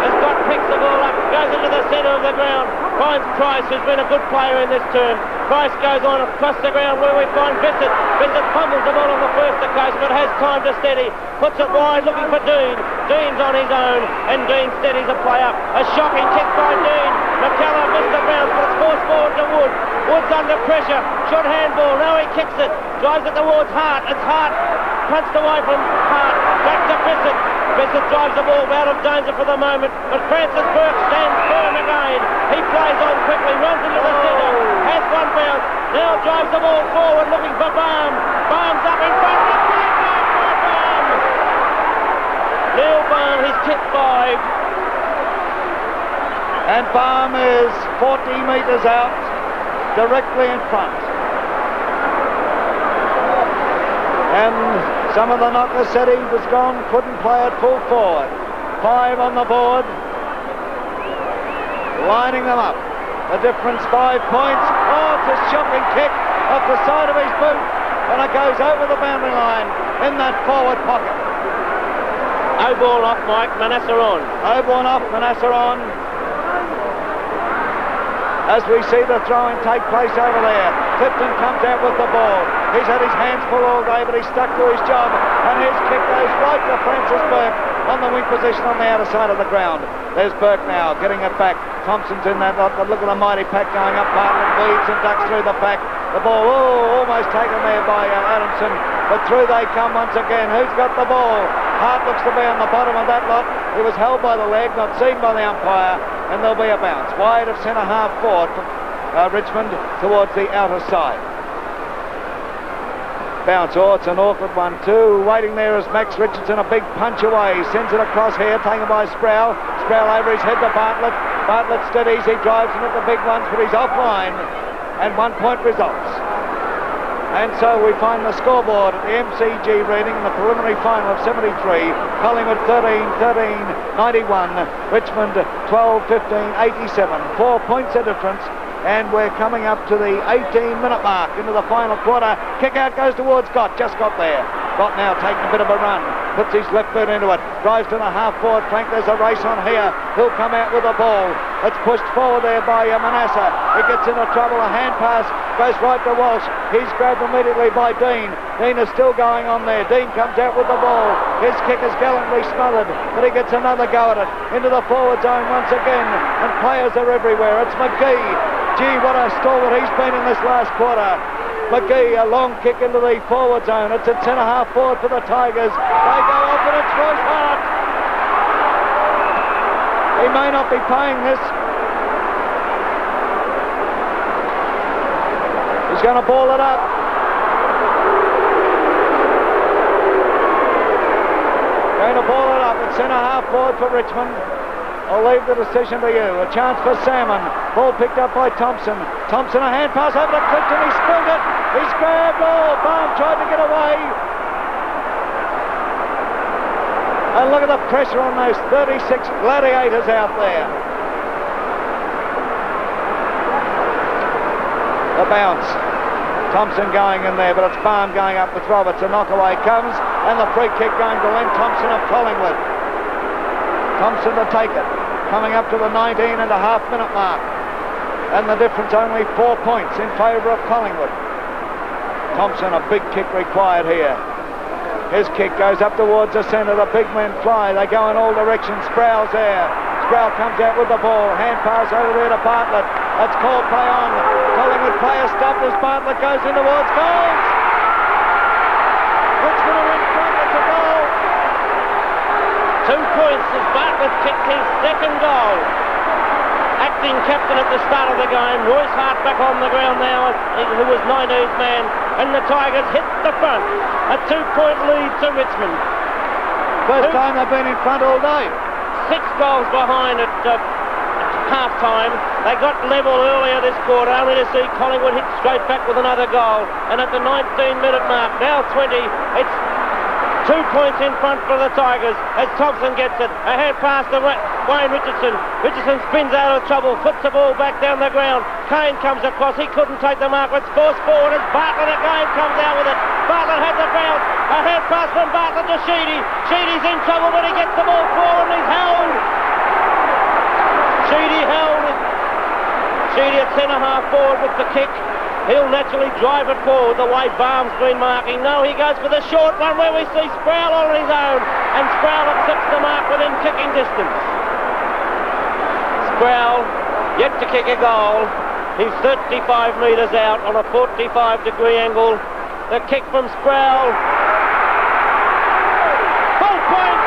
As Gott picks the ball up, goes into the centre of the ground, finds Price, who's been a good player in this term. Price goes on across the ground where we find Bissett. Bissett fumbles the ball on the first occasion but has time to steady. Puts it wide looking for Dean. Dean's on his own and Dean steadies a play up. A shocking kick by Dean. McKellar missed the bounce but it's forced forward to Wood. Wood's under pressure. Short handball. Now he kicks it. Drives it towards Hart. It's Hart. Punched away from Hart. Back to Bissett. Bissett drives the ball out of danger for the moment, but Francis Burke stands firm again. He plays on quickly, runs into the centre, has one bounce, now drives the ball forward looking for Baum. Baum's up in front, and a great mark by Baum. Neil Baum, he's kicked 5. And Baum is 40 metres out, directly in front. And some of the knockers said he was gone, couldn't play it full forward. 5 on the board. Lining them up. The difference 5 points. Oh, it's a shocking kick off the side of his boot. And it goes over the boundary line in that forward pocket. Oborn off, Mike. Manasseh on. Oborn off, Manasseh on. As we see the throw-in take place over there. Clifton comes out with the ball. He's had his hands full all day, but he's stuck to his job. And his kick goes right to Francis Burke on the wing position on the outer side of the ground. There's Burke now, getting it back. Thompson's in that lot, but look at the mighty pack going up. Bartlett weaves and ducks through the pack. The ball, almost taken there by Adamson. But through they come once again. Who's got the ball? Hart looks to be on the bottom of that lot. He was held by the leg, not seen by the umpire. And there'll be a bounce. Wide of centre half forward for Richmond towards the outer side. Bounce, it's an awkward one too. Waiting there is Max Richardson, a big punch away. Sends it across here, taken by Sproul. Sproul over his head to Bartlett. Bartlett steadies, he drives into the big ones, but he's offline. And 1 point results. And so we find the scoreboard at the MCG reading in the preliminary final of 73. Collingwood 13-91. Richmond 12-15, 87. 4 points of difference. And we're coming up to the 18-minute mark into the final quarter. Kick out goes towards Gott. Just got there. Gott now taking a bit of a run. Puts his left foot into it. Drives to the half-forward flank. There's a race on here. He'll come out with the ball. It's pushed forward there by Manasseh. He gets into trouble. A hand pass goes right to Walsh. He's grabbed immediately by Dean. Dean is still going on there. Dean comes out with the ball. His kick is gallantly smothered, but he gets another go at it. Into the forward zone once again. And players are everywhere. It's McGee. Gee, what a stalwart he's been in this last quarter. McGee, a long kick into the forward zone. It's at centre-half forward for the Tigers. They go up and it's Royce Hart. He may not be paying this. He's going to ball it up. Going to ball it up at centre-half forward for Richmond. I'll leave the decision to you. A chance for Salmon. Ball picked up by Thompson. Thompson, a hand pass over to Clifton. He spilled it. He's grabbed. Oh, Baum tried to get away. And look at the pressure on those 36 gladiators out there. The bounce. Thompson going in there, but it's Baum going up with Roberts. A knockaway comes, and the free kick going to Len Thompson of Collingwood. Thompson to take it, coming up to the 19.5-minute mark, and the difference only 4 points in favour of Collingwood. Thompson, a big kick required here. His kick goes up towards the centre. The big men fly. They go in all directions. Sproul's there. Sproul comes out with the ball. Hand pass over there to Bartlett. That's called play on. Collingwood player stopped as Bartlett goes in towards goals. Richmond are in front. It's a goal. 2 points as Bartlett kicked his second goal. Acting captain at the start of the game. Royce Hart back on the ground now, who was 19th man. And the Tigers hit the front. A 2-point lead to Richmond. First time they've been in front all day. 6 goals behind at half-time. They got level earlier this quarter, only to see Collingwood hit straight back with another goal. And at the 19-minute mark, now 20, it's 2 points in front for the Tigers as Thompson gets it. A hand pass to Wayne Richardson. Richardson spins out of trouble, flips the ball back down the ground. Kane comes across. He couldn't take the mark. It's forced forward as Bartlett again comes out with it. Bartlett had the bounce. A hand pass from Bartlett to Sheedy. Sheedy's in trouble, but he gets the ball forward and he's held. Sheedy held. Sheedy at centre-half forward with the kick. He'll naturally drive it forward the way Baum's been marking. No, he goes for the short one where we see Sproul on his own. And Sproul accepts the mark within kicking distance. Sproul yet to kick a goal. He's 35 metres out on a 45-degree angle. The kick from Sproul. Full point!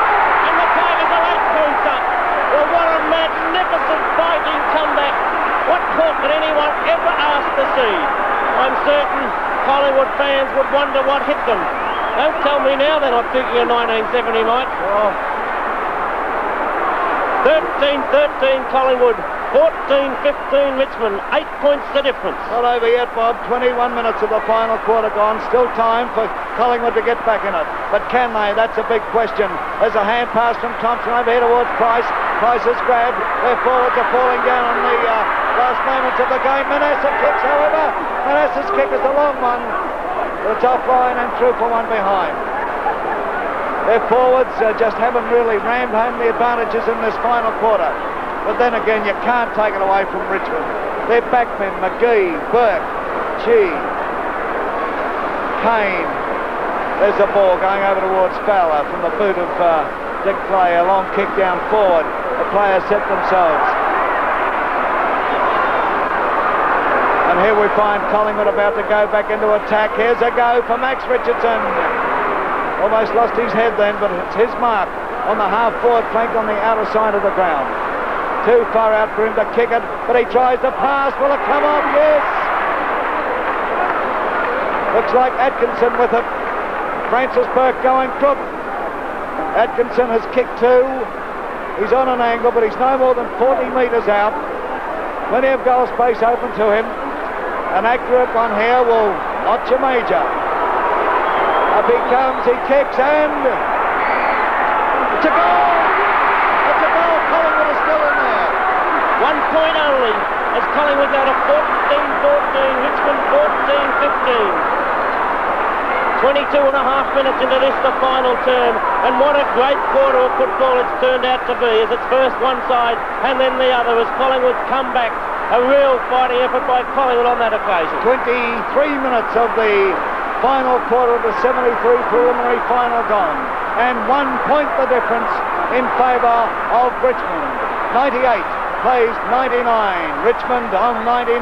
And the Tigers are 8 points up. Well, what a magnificent fighting comeback. What court could anyone ever ask to see? I'm certain Collingwood fans would wonder what hit them. Don't tell me now they're not thinking of 1970, Mike. Oh. 13-13 Collingwood, 14-15 Richmond, 8 points the difference. Not over yet, Bob. 21 minutes of the final quarter gone. Still time for Collingwood to get back in it. But can they? That's a big question. There's a hand pass from Thompson over here towards Price. Price is grabbed. Their forwards are falling down on the last moments of the game. Manasseh kicks, however. Manasseh's kick is a long one. It's offline and through for one behind. Their forwards just haven't really rammed home the advantages in this final quarter. But then again, you can't take it away from Richmond. Their backmen, McGee, Burke, Gee, Kane. There's a ball going over towards Fowler from the boot of Dick Clay. A long kick down forward. The players set themselves. And here we find Collingwood about to go back into attack. Here's a go for Max Richardson. Almost lost his head then, but it's his mark on the half-forward flank on the outer side of the ground. Too far out for him to kick it, but he tries to pass. Will it come off? Yes! Looks like Atkinson with it. Francis Burke going crook. Atkinson has kicked 2. He's on an angle, but he's no more than 40 metres out. Plenty of goal space open to him. An accurate one here will Notch a major. Up he comes, he kicks, and it's a goal! It's a goal! Collingwood is still in there. 1 point only as Collingwood go to 14-14, Richmond 14-15. 22 and a half minutes into this, the final term, and what a great quarter of football it's turned out to be, as it's first one side and then the other, as Collingwood come back. A real fighting effort by Collingwood on that occasion. 23 minutes of the final quarter of the 73 preliminary final gone, and 1 point the difference in favour of Richmond. 98 plays 99, Richmond on 99,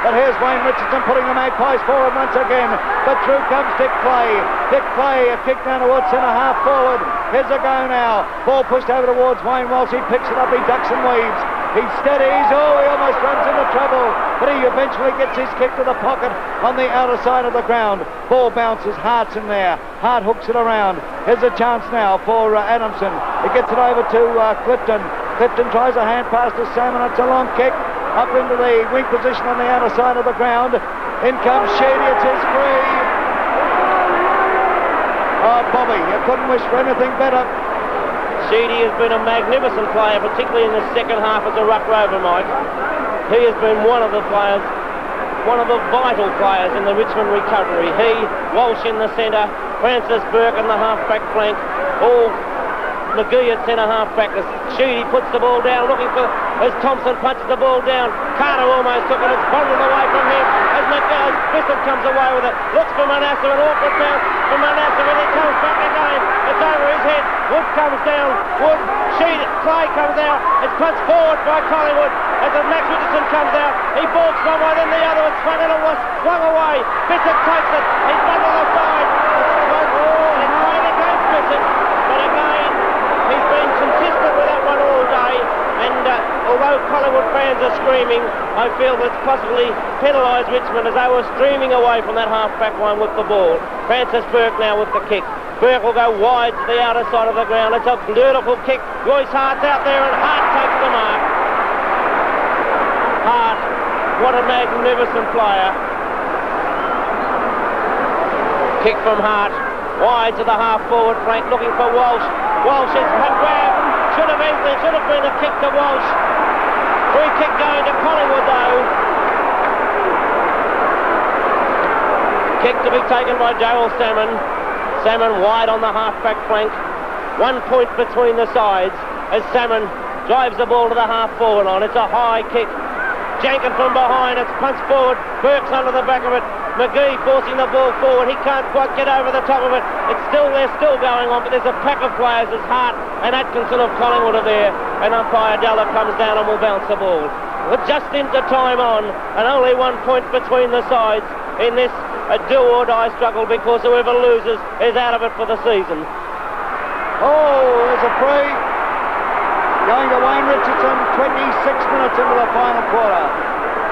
but here's Wayne Richardson putting the Magpies forward once again, but through comes Dick Clay. Dick Clay, a kick down towards centre half forward. Here's a go now, ball pushed over towards Wayne Walsh. He picks it up, he ducks and weaves, he steadies, oh, he almost runs into trouble, but he eventually gets his kick to the pocket on the outer side of the ground. Ball bounces, Hart's in there, Hart hooks it around. Here's a chance now for Adamson. He gets it over to Clifton. Clifton tries a hand pass to Salmon. It's a long kick up into the wing position on the outer side of the ground. In comes Sheedy, it's his free. Oh, Bobby, you couldn't wish for anything better. Sheedy has been a magnificent player, particularly in the second half as a ruck rover, Mike. He has been one of the players, one of the vital players in the Richmond recovery. He, Walsh in the centre, Francis Burke in the half-back flank, all McGee at centre half-back as Sheedy puts the ball down, looking for, as Thompson punches the ball down. Carter almost took it, it's bundled away from him as Bissell comes away with it. Looks for Manasseh, an awkward bounce for Manasseh, and he comes back again. It's over his head. Wood comes down. Wood, Sheedy, Clay comes out. It's punched forward by Collingwood as Max Richardson comes out. He balks one way, then the other, and swung it swung away. Bissell takes it. He's bundled aside. It's played against Bissell, but again, he's been consistent with that one all day, and although Collingwood fans are screaming, I feel that's possibly penalised Richmond as they were streaming away from that half-back line with the ball. Francis Burke now with the kick. Burke will go wide to the outer side of the ground. It's a beautiful kick. Royce Hart's out there, and Hart takes the mark. Hart, what a magnificent player. Kick from Hart, wide to the half-forward flank, looking for Walsh. Walsh is grabbed. Should have been a kick to Walsh. Free kick going to Collingwood though. Kick to be taken by Darryl Salmon. Salmon wide on the half-back flank. 1 point between the sides as Salmon drives the ball to the half-forward line. It's a high kick. Jankin from behind, it's punched forward. Burke's under the back of it. McGee forcing the ball forward. He can't quite get over the top of it. They're still going on, but there's a pack of players as Hart and Atkinson of Collingwood are there, and umpire Della comes down and will bounce the ball. We're just into time on, and only 1 point between the sides in this do-or-die struggle, because whoever loses is out of it for the season. Oh, there's a free. Going to Wayne Richardson, 26 minutes into the final quarter.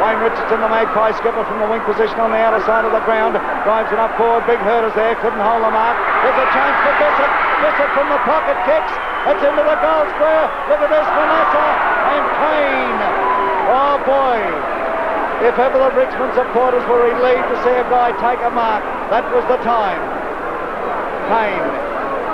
Wayne Richardson, the Magpie skipper from the wing position on the outer side of the ground, drives it up forward. Big hurders there, couldn't hold the mark. There's a chance for Bissett. Bissett from the pocket kicks. It's into the goal square. Look at this, Manasseh and Kane. Oh boy. If ever the Richmond supporters were relieved to see a guy take a mark, that was the time. Kane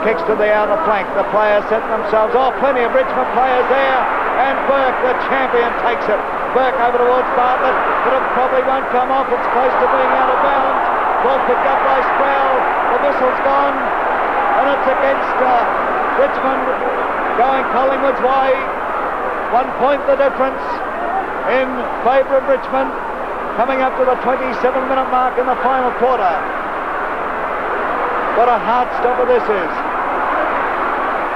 kicks to the outer flank. The players setting themselves. Oh, plenty of Richmond players there. And Burke, the champion, takes it. Burke over towards Bartlett, but it probably won't come off. It's close to being out of bounds. Ball picked up by Sproul. The whistle's gone, and it's against Richmond, going Collingwood's way. 1 point the difference in favour of Richmond, coming up to the 27-minute mark in the final quarter. What a heart-stopper this is.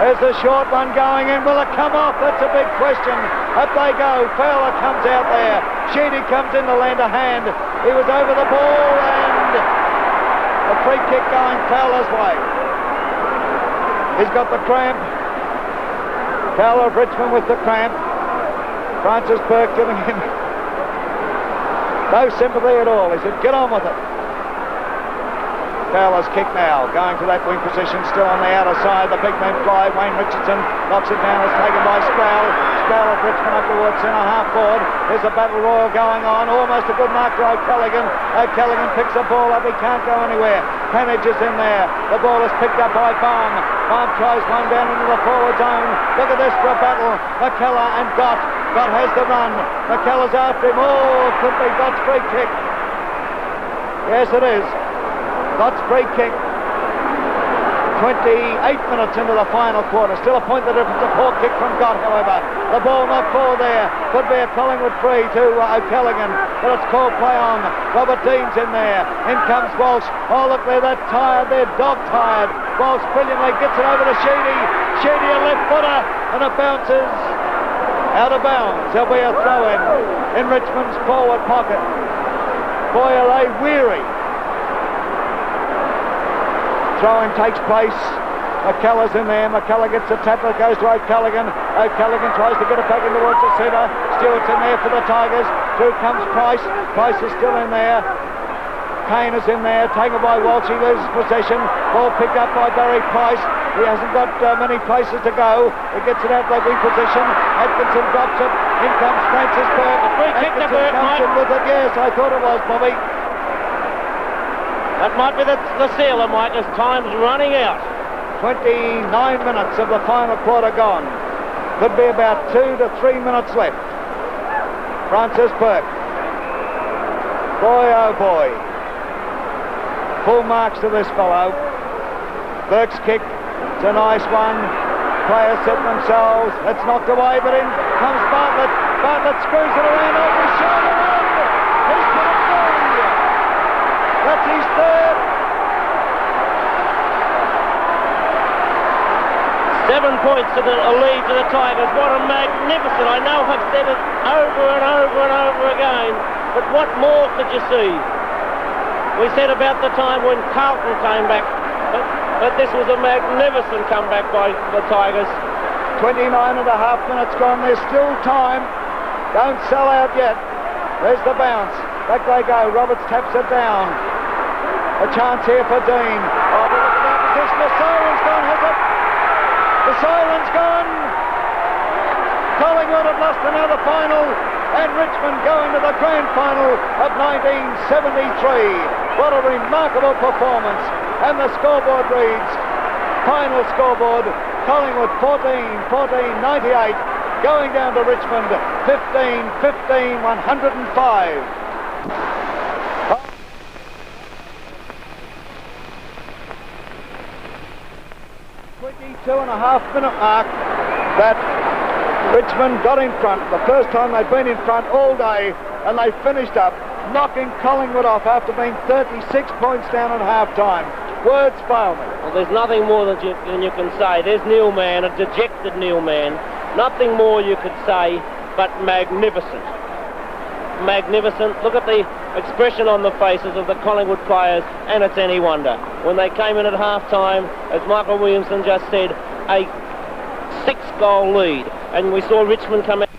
There's the short one going in. Will it come off? That's a big question. Up they go. Fowler comes out there. Sheedy comes in to lend a hand. He was over the ball, and a free kick going Fowler's way. He's got the cramp. Fowler of Richmond with the cramp. Francis Burke giving him no sympathy at all. He said, get on with it. Fowler's kick now, going to that wing position, still on the outer side. The big men fly. Wayne Richardson knocks it down. It's taken by Sproul. spell at Richmond up towards centre half forward. There's a battle royal going on. Almost a good mark to O'Callaghan. O'Callaghan picks the ball up. He can't go anywhere. Pannage is in there. The ball is picked up by Baum. Baum tries one down into the forward zone. Look at this for a battle. McKellar and Gott. Gott has the run. McKellar's after him. Oh, it could be Gott's free kick. Yes, it is. Gott's free kick. 28 minutes into the final quarter. Still a point the difference. A poor kick from Gott, however. The ball not for there. Could be a Collingwood free to O'Callaghan, but it's called play on. Robert Dean's in there. In comes Walsh. Oh, look, they're tired. They're dog-tired. Walsh brilliantly gets it over to Sheedy. Sheedy, a left footer, and it bounces out of bounds. There'll be a throw-in in Richmond's forward pocket. Boy, are they weary. Throwing takes place. McKellar's in there. McKellar gets the tackle. It goes to O'Callaghan. O'Callaghan tries to get it back in towards the centre. Stewart's in there for the Tigers. Through comes Price. Price is still in there. Kane is in there. Taken by Walsh. He loses possession. Ball picked up by Barry Price. He hasn't got many places to go. He gets it out of the wing position. Atkinson drops it. In comes Francis Burke. Free kick to Burke, comes in with it. Yes, I thought it was, Bobby. That might be the sealer, Mike, as time's running out. 29 minutes of the final quarter gone. Could be about 2 to 3 minutes left. Francis Burke. Boy, oh boy. Full marks to this fellow. Burke's kick. It's a nice one. Players set themselves. It's knocked away, but in comes Bartlett. Bartlett screws it around over his shoulder. He's put it through. That's his third. 7 points to a lead to the Tigers. What a magnificent. I know I've said it over and over and over again, but what more could you see? We said about the time when Carlton came back, but this was a magnificent comeback by the Tigers. 29 and a half minutes gone. There's still time. Don't sell out yet. There's the bounce. Back they go. Roberts taps it down. A chance here for Dean. Oh, but look at that position. The siren's gone, has it? The siren's gone. Collingwood have lost another final, and Richmond going to the grand final of 1973. What a remarkable performance. And the scoreboard reads, final scoreboard, Collingwood 14-98, going down to Richmond 15-105. 22.5-minute mark that Richmond got in front. The first time they've been in front all day, and they finished up knocking Collingwood off after being 36 points down at half-time. Words fail me. Well, there's nothing more than you can say. There's Neil Mann, a dejected Neil Mann. Nothing more you could say but magnificent. Magnificent. Look at the expression on the faces of the Collingwood players, and it's any wonder. When they came in at half-time, as Michael Williamson just said, a 6-goal lead, and we saw Richmond come out